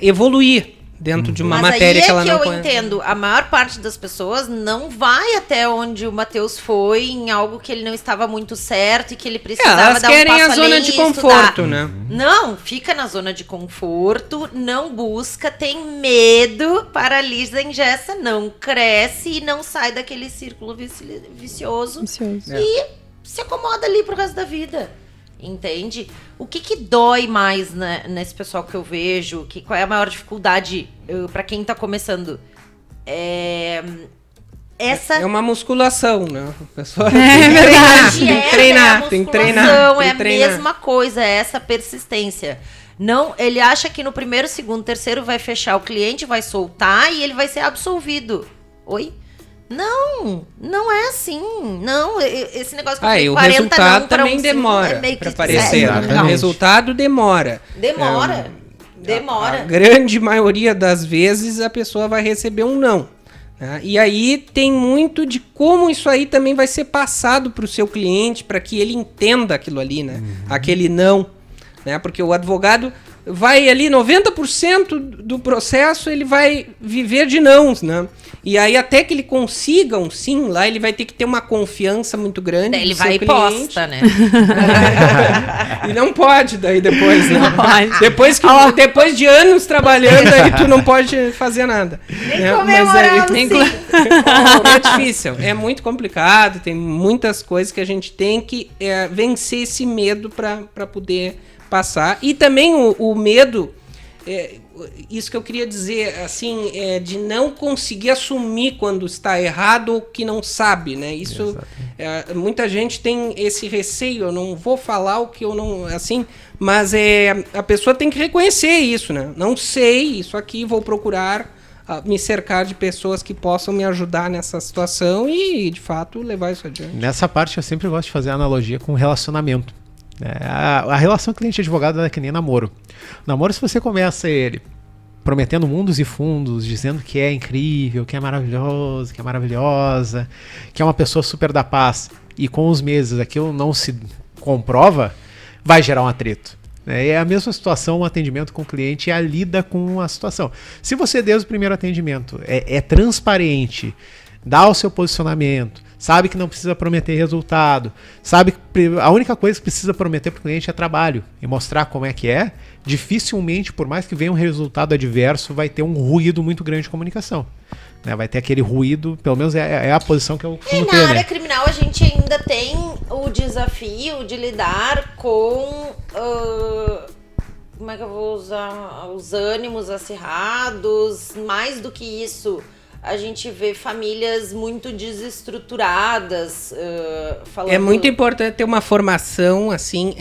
evoluir dentro de uma matéria que ela não conhece. Mas aí é que eu entendo. A maior parte das pessoas não vai até onde o Matheus foi em algo que ele não estava muito certo e que ele precisava dar um passo além. Elas querem a zona de conforto, né? Não, fica na zona de conforto, não busca, tem medo, paralisa, engessa, não cresce e não sai daquele círculo vicioso. E se acomoda ali pro resto da vida. Entende? O que dói mais nesse pessoal que eu vejo? Qual é a maior dificuldade pra quem tá começando? É uma musculação, né? A pessoa tem que treinar. É a mesma coisa, é essa persistência. Não, ele acha que no primeiro, segundo, terceiro vai fechar o cliente, vai soltar e ele vai ser absolvido. Oi? Não é assim. Não, esse negócio que eu falei, o resultado também demora para aparecer. O resultado demora. Demora. A grande maioria das vezes a pessoa vai receber um não. Né? E aí tem muito de como isso aí também vai ser passado para o seu cliente, para que ele entenda aquilo ali, né? Aquele não. Né? Porque o advogado vai ali, 90% do processo ele vai viver de nãos, né? E aí até que ele consiga um sim lá, ele vai ter que ter uma confiança muito grande. Ele vai e posta, né? E não pode daí depois, né? Não pode. Depois de anos trabalhando, aí tu não pode fazer nada. Nem comemorar o sim. É difícil, é muito complicado, tem muitas coisas que a gente tem que vencer esse medo para poder passar. E também o medo, isso que eu queria dizer, assim, de não conseguir assumir quando está errado ou que não sabe, né? Isso, muita gente tem esse receio, eu não vou falar o que eu não, assim, mas a pessoa tem que reconhecer isso, né? Não sei, isso aqui, vou procurar me cercar de pessoas que possam me ajudar nessa situação e, de fato, levar isso adiante. Nessa parte, eu sempre gosto de fazer analogia com relacionamento. A relação cliente-advogado é que nem namoro. Namoro, se você começa ele prometendo mundos e fundos, dizendo que é incrível, que é maravilhoso, que é maravilhosa, que é uma pessoa super da paz, e com os meses aquilo não se comprova, vai gerar um atrito. É a mesma situação, um atendimento com o cliente e a lida com a situação. Se você, desde o primeiro atendimento, é transparente, dá o seu posicionamento, sabe que não precisa prometer resultado, sabe que a única coisa que precisa prometer para o cliente é trabalho e mostrar como é que é, dificilmente, por mais que venha um resultado adverso, vai ter um ruído muito grande de comunicação. Né? Vai ter aquele ruído, pelo menos é a posição que eu costumo ter. Na área criminal a gente ainda tem o desafio de lidar com... como é que eu vou usar? Os ânimos acirrados, mais do que isso... A gente vê famílias muito desestruturadas, falando... É muito importante ter uma formação, assim,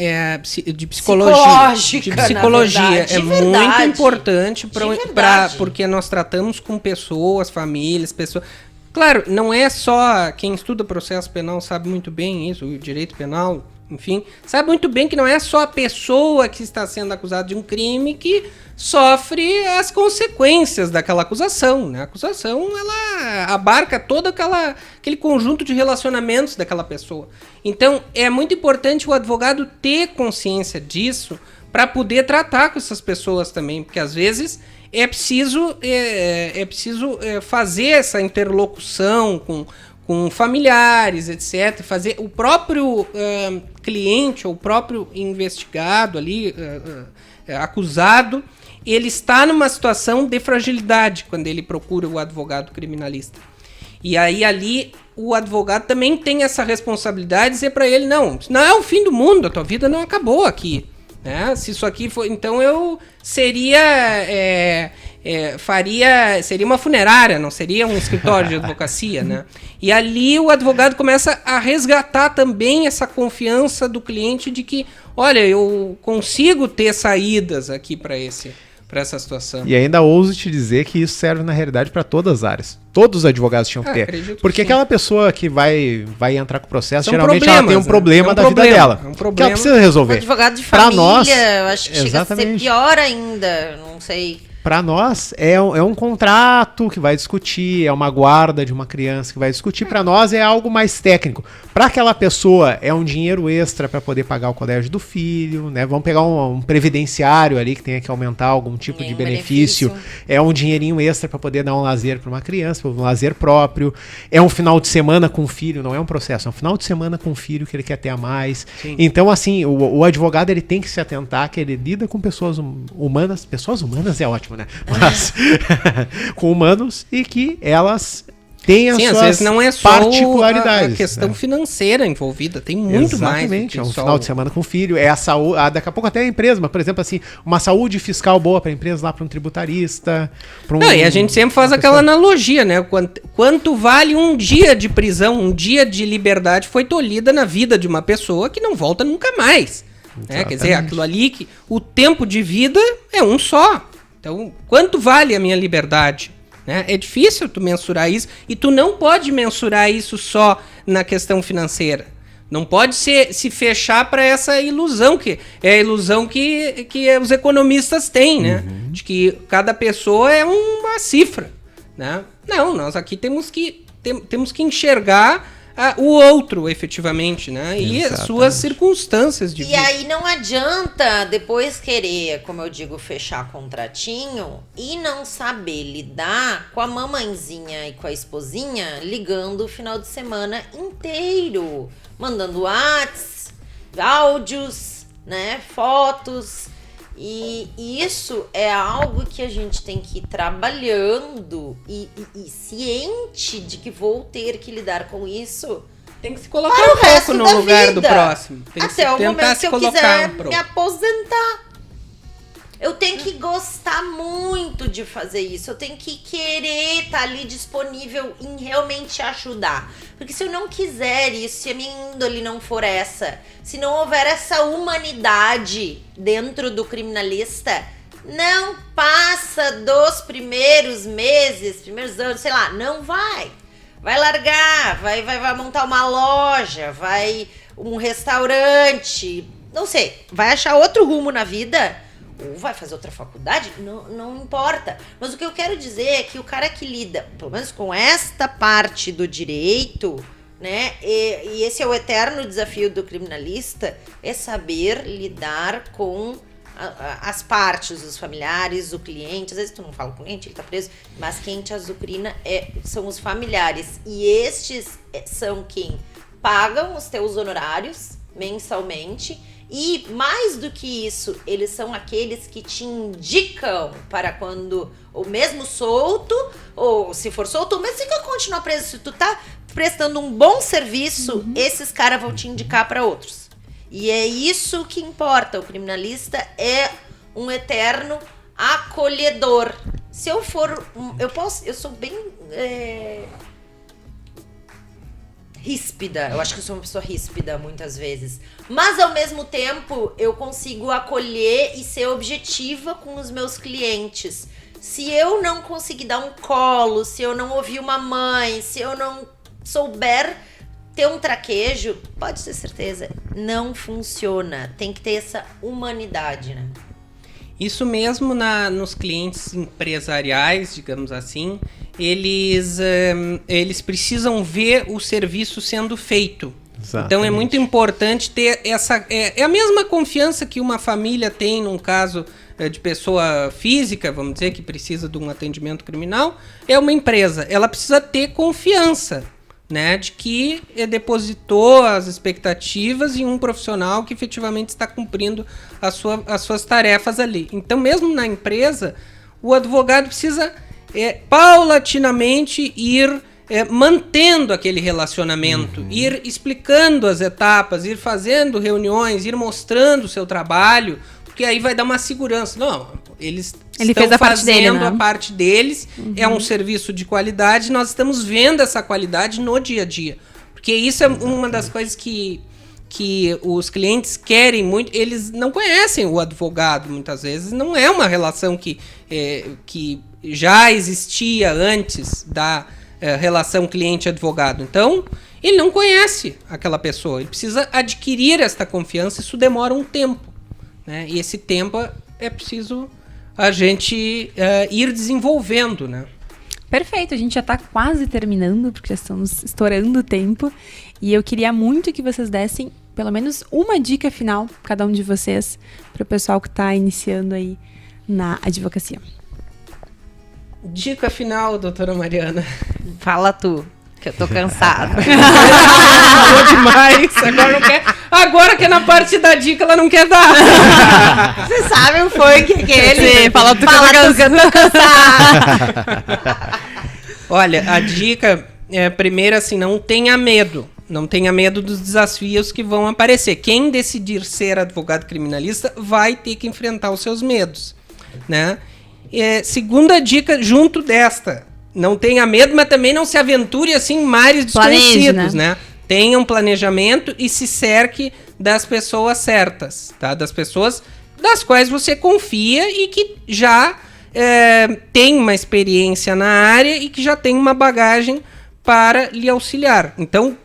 de psicologia. De psicologia. É muito importante porque nós tratamos com pessoas, famílias, pessoas... Claro, não é só quem estuda processo penal sabe muito bem isso, o direito penal, enfim, sabe muito bem que não é só a pessoa que está sendo acusada de um crime que sofre as consequências daquela acusação, né? A acusação, ela abarca todo aquele conjunto de relacionamentos daquela pessoa. Então, é muito importante o advogado ter consciência disso para poder tratar com essas pessoas também, porque às vezes é preciso fazer essa interlocução com familiares, etc. Fazer o próprio cliente ou o próprio investigado ali, acusado, ele está numa situação de fragilidade quando ele procura o advogado criminalista. E aí ali o advogado também tem essa responsabilidade de dizer para ele, não é o fim do mundo, a tua vida não acabou aqui. Né? Se isso aqui for... Então eu seria uma funerária, não seria um escritório de advocacia, né? E ali o advogado começa a resgatar também essa confiança do cliente de que, olha, eu consigo ter saídas aqui para essa situação. E ainda ouso te dizer que isso serve na realidade para todas as áreas. Todos os advogados tinham que ter. Porque aquela pessoa que vai entrar com o processo, geralmente ela tem um problema da vida dela. Que ela precisa resolver. Um advogado de família, eu acho que chega a ser pior ainda, não sei. para nós é um contrato que vai discutir, é uma guarda de uma criança que vai discutir. Para nós é algo mais técnico. Para aquela pessoa é um dinheiro extra para poder pagar o colégio do filho, né? Vamos pegar um previdenciário ali que tenha que aumentar algum tipo de benefício. É um dinheirinho extra para poder dar um lazer para uma criança, um lazer próprio. É um final de semana com o filho, não é um processo, é um final de semana com o filho que ele quer ter a mais. Sim. Então, assim, o advogado ele tem que se atentar que ele lida com pessoas humanas. Pessoas humanas é ótimo, né? Mas com humanos e que elas têm as suas às vezes não é só particularidades. A questão financeira envolvida, tem muito mais. Exatamente, é um final de semana com o filho, é a saúde, daqui a pouco até a empresa, mas, por exemplo, assim, uma saúde fiscal boa para a empresa, lá para um tributarista. E a gente sempre faz aquela analogia, né? Quanto vale um dia de prisão, um dia de liberdade foi tolhida na vida de uma pessoa que não volta nunca mais. Quer dizer, aquilo ali que o tempo de vida é um só. Então, quanto vale a minha liberdade? Né? É difícil tu mensurar isso e tu não pode mensurar isso só na questão financeira. Não pode se fechar para essa ilusão, que é a ilusão que os economistas têm, né? De que cada pessoa é uma cifra. Né? Não, nós aqui temos que enxergar o outro, efetivamente, né? E as suas circunstâncias de vida. E aí não adianta depois querer, como eu digo, fechar contratinho e não saber lidar com a mamãezinha e com a esposinha ligando o final de semana inteiro, mandando WhatsApp, áudios, né, fotos. E isso é algo que a gente tem que ir trabalhando e ciente de que vou ter que lidar com isso. Tem que se colocar um pouco no lugar do próximo. Tem que até o momento que eu quiser me aposentar. Eu tenho que gostar muito de fazer isso. Eu tenho que querer estar ali disponível em realmente ajudar. Porque se eu não quiser isso, se a minha índole não for essa, se não houver essa humanidade dentro do criminalista, não passa dos primeiros meses, primeiros anos, sei lá, não vai. Vai largar, vai montar uma loja, vai um restaurante, não sei, vai achar outro rumo na vida. Ou vai fazer outra faculdade, não importa. Mas o que eu quero dizer é que o cara que lida, pelo menos com esta parte do direito, né? E esse é o eterno desafio do criminalista, é saber lidar com as partes, os familiares, o cliente. Às vezes tu não fala com o cliente, ele tá preso, mas quem te azucrina são os familiares. E estes são quem pagam os teus honorários mensalmente. E mais do que isso, eles são aqueles que te indicam para quando, ou mesmo solto, ou se for solto, mas se tu continuar preso, se tu tá prestando um bom serviço, esses caras vão te indicar para outros. E é isso que importa. O criminalista é um eterno acolhedor. Se eu for, eu sou bem ríspida, eu acho que eu sou uma pessoa ríspida muitas vezes, mas ao mesmo tempo eu consigo acolher e ser objetiva com os meus clientes. Se eu não conseguir dar um colo, se eu não ouvir uma mãe, se eu não souber ter um traquejo, pode ter certeza, não funciona. Tem que ter essa humanidade, né? Isso mesmo nos clientes empresariais, digamos assim, eles precisam ver o serviço sendo feito. Exatamente. Então é muito importante ter essa... É a mesma confiança que uma família tem num caso de pessoa física, vamos dizer, que precisa de um atendimento criminal, é uma empresa. Ela precisa ter confiança, né, de que depositou as expectativas em um profissional que efetivamente está cumprindo as suas tarefas ali. Então, mesmo na empresa, o advogado precisa paulatinamente ir mantendo aquele relacionamento, ir explicando as etapas, ir fazendo reuniões, ir mostrando o seu trabalho, porque aí vai dar uma segurança. Não, ele estão fazendo a parte deles, é um serviço de qualidade, nós estamos vendo essa qualidade no dia a dia. Porque isso é uma das coisas que os clientes querem muito, eles não conhecem o advogado muitas vezes, não é uma relação que já existia antes da relação cliente-advogado. Então, ele não conhece aquela pessoa, ele precisa adquirir esta confiança, isso demora um tempo, né? E esse tempo é preciso a gente ir desenvolvendo, né? Perfeito, a gente já está quase terminando, porque já estamos estourando o tempo. E eu queria muito que vocês dessem pelo menos uma dica final, cada um de vocês, para o pessoal que está iniciando aí na advocacia. Dica final, doutora Mariana. Fala tu, que eu tô cansada. Falou demais, agora que é na parte da dica, ela não quer dar. Você sabe o funk aquele? Sim, fala tu, que eu tô cansada. Olha, a dica é, primeiro, assim, não tenha medo. Não tenha medo dos desafios que vão aparecer. Quem decidir ser advogado criminalista vai ter que enfrentar os seus medos, né? Segunda dica, junto desta, não tenha medo, mas também não se aventure assim em mares desconhecidos, né? Tenha um planejamento e se cerque das pessoas certas, tá? Das pessoas das quais você confia e que já tem uma experiência na área e que já tem uma bagagem para lhe auxiliar. Então,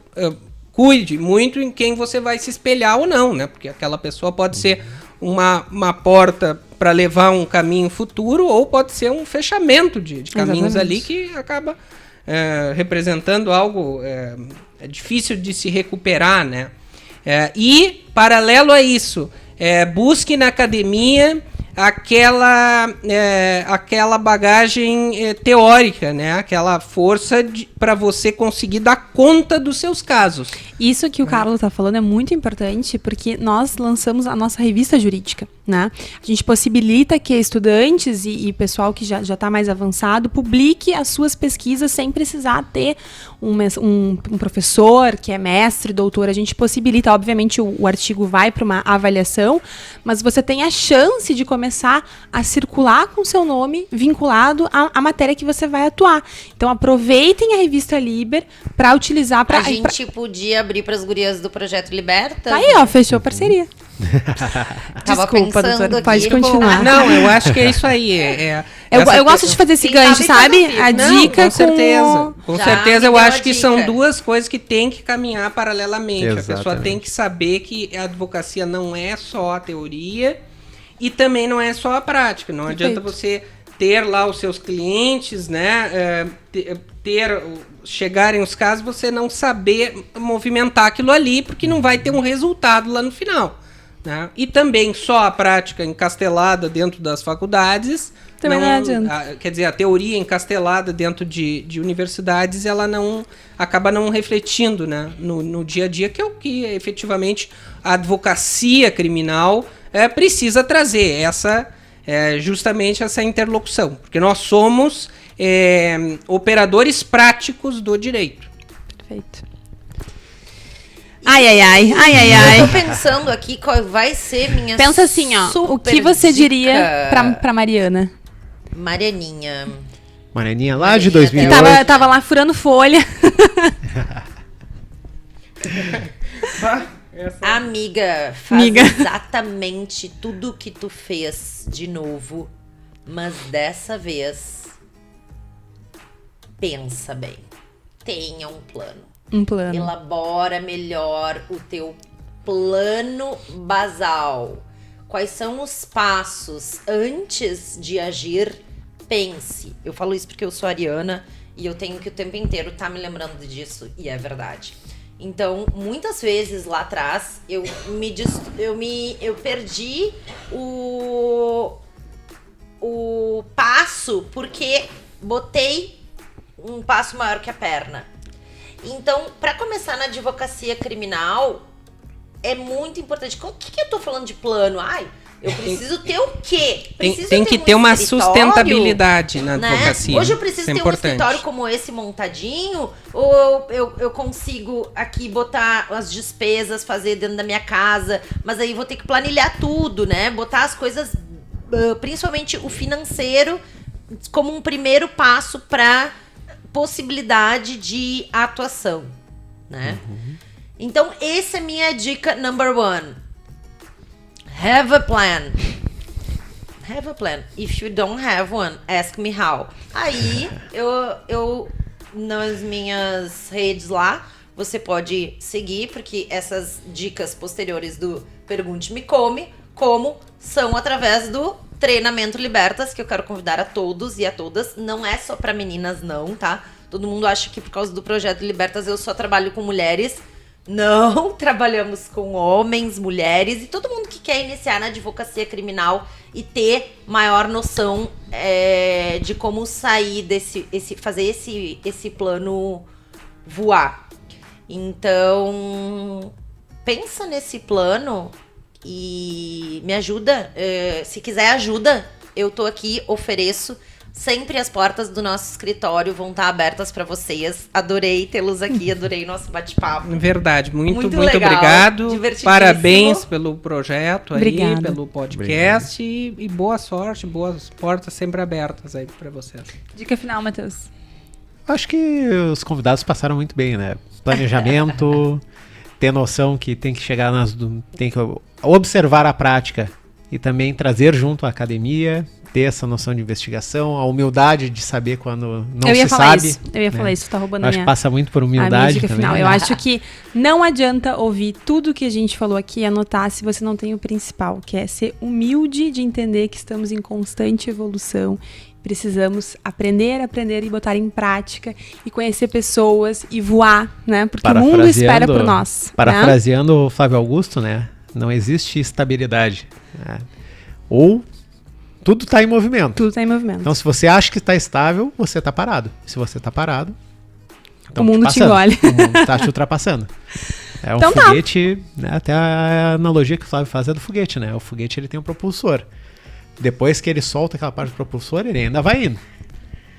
cuide muito em quem você vai se espelhar ou não, né? Porque aquela pessoa pode ser uma porta para levar um caminho futuro ou pode ser um fechamento de caminhos ali que acaba representando algo difícil de se recuperar, né? E, paralelo a isso, busque na academia aquela bagagem teórica, né? Aquela força para você conseguir dar conta dos seus casos. Isso que o Carlos está falando é muito importante, porque nós lançamos a nossa revista jurídica, né? A gente possibilita que estudantes e pessoal que já está mais avançado publique as suas pesquisas sem precisar ter um professor que é mestre, doutor. A gente possibilita, obviamente o artigo vai para uma avaliação, mas você tem a chance de começar a circular com seu nome vinculado à matéria que você vai atuar. Então aproveitem a revista Liber para utilizar para a gente podia abrir para as gurias do Projeto Liberta. Tá aí, ó, fechou parceria. Desculpa, doutora, pode continuar. Não, eu acho que é isso aí. Eu gosto de fazer esse gancho, sabe? A dica com certeza. Com certeza, eu acho que dica. são duas coisas que tem que caminhar paralelamente. Exatamente. A pessoa tem que saber que a advocacia não é só a teoria e também não é só a prática. Não adianta você ter lá os seus clientes, né? Chegarem os casos, você não saber movimentar aquilo ali, porque não vai ter um resultado lá no final, né? E também só a prática encastelada dentro das faculdades também não adianta. Quer dizer, a teoria encastelada dentro de universidades, ela acaba não refletindo, né, no dia a dia, que é o que efetivamente a advocacia criminal precisa trazer, justamente essa interlocução, porque nós somos operadores práticos do direito. Perfeito. Ai. Eu tô pensando aqui qual vai ser minha Pensa assim, ó, o que você diria pra Mariana? Marianinha lá de 2008. Tava lá furando folha. Amiga, faz exatamente tudo que tu fez de novo, mas dessa vez pensa bem. Tenha um plano. Um plano. Elabora melhor o teu plano basal. Quais são os passos antes de agir? Pense. Eu falo isso porque eu sou ariana e eu tenho que o tempo inteiro estar me lembrando disso, e é verdade. Então, muitas vezes lá atrás, eu perdi o passo porque botei um passo maior que a perna. Então, para começar na advocacia criminal, é muito importante. O que eu tô falando de plano? Eu preciso ter o quê? Tem que ter uma sustentabilidade na advocacia. Hoje eu preciso ter um escritório como esse montadinho, ou eu consigo aqui botar as despesas, fazer dentro da minha casa, mas aí vou ter que planilhar tudo, né? Botar as coisas, principalmente o financeiro, como um primeiro passo para possibilidade de atuação, né? Então, essa é a minha dica number one. Have a plan. Have a plan. If you don't have one, ask me how. Aí, eu nas minhas redes lá, você pode seguir, porque essas dicas posteriores do Pergunte-me como são através do Treinamento Libertas, que eu quero convidar a todos e a todas. Não é só pra meninas, não, tá? Todo mundo acha que por causa do projeto Libertas eu só trabalho com mulheres. Não, trabalhamos com homens, mulheres e todo mundo que quer iniciar na advocacia criminal e ter maior noção de como sair fazer esse plano voar. Então, pensa nesse plano e me ajuda. Se quiser ajuda, eu tô aqui, ofereço. Sempre as portas do nosso escritório vão estar abertas para vocês. Adorei tê-los aqui, adorei nosso bate-papo. Verdade, muito legal, obrigado. Parabéns pelo projeto Obrigada. aí, pelo podcast e boa sorte, boas portas sempre abertas aí para vocês. Dica final, Matheus. Acho que os convidados passaram muito bem, né? Planejamento, ter noção que tem que chegar tem que observar a prática e também trazer junto a academia, ter essa noção de investigação, a humildade de saber quando não se sabe. Eu ia falar isso, tá roubando acho que passa muito por humildade dica também. final. Eu acho que não adianta ouvir tudo que a gente falou aqui e anotar se você não tem o principal, que é ser humilde de entender que estamos em constante evolução. Precisamos aprender e botar em prática e conhecer pessoas e voar, né? Porque o mundo espera por nós. Parafraseando o Flávio Augusto, né? Não existe estabilidade. Né? Ou tudo está em movimento. Tudo está em movimento. Então, se você acha que está estável, você está parado. Se você está parado, o mundo te engole. O mundo está te ultrapassando. É um então foguete, né? Até a analogia que o Flávio faz é do foguete, né? O foguete ele tem um propulsor. Depois que ele solta aquela parte do propulsor, ele ainda vai indo.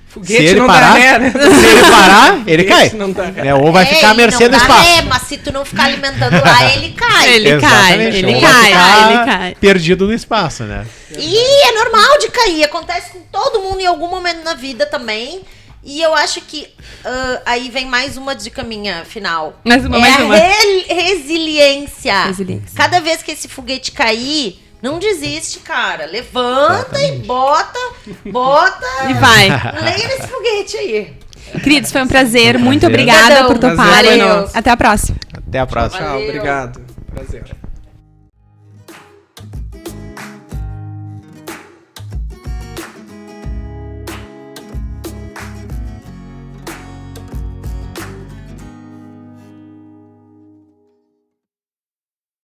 Foguete se ele não parar, dá ré, né? Se ele parar, ele cai. Não dá ré. Ou vai ficar à mercê do espaço. Mas se tu não ficar alimentando lá, ele cai. Ele cai. Perdido no espaço, né? E é normal de cair. Acontece com todo mundo em algum momento na vida também. E eu acho que aí vem mais uma dica minha final. Mais uma. Resiliência. Cada vez que esse foguete cair, não desiste, cara. Levanta e bota e vai. Leia nesse foguete aí. Queridos, foi um prazer. Muito obrigada por toparem. Valeu. Até a próxima. Até a próxima. Tchau, obrigado. Prazer.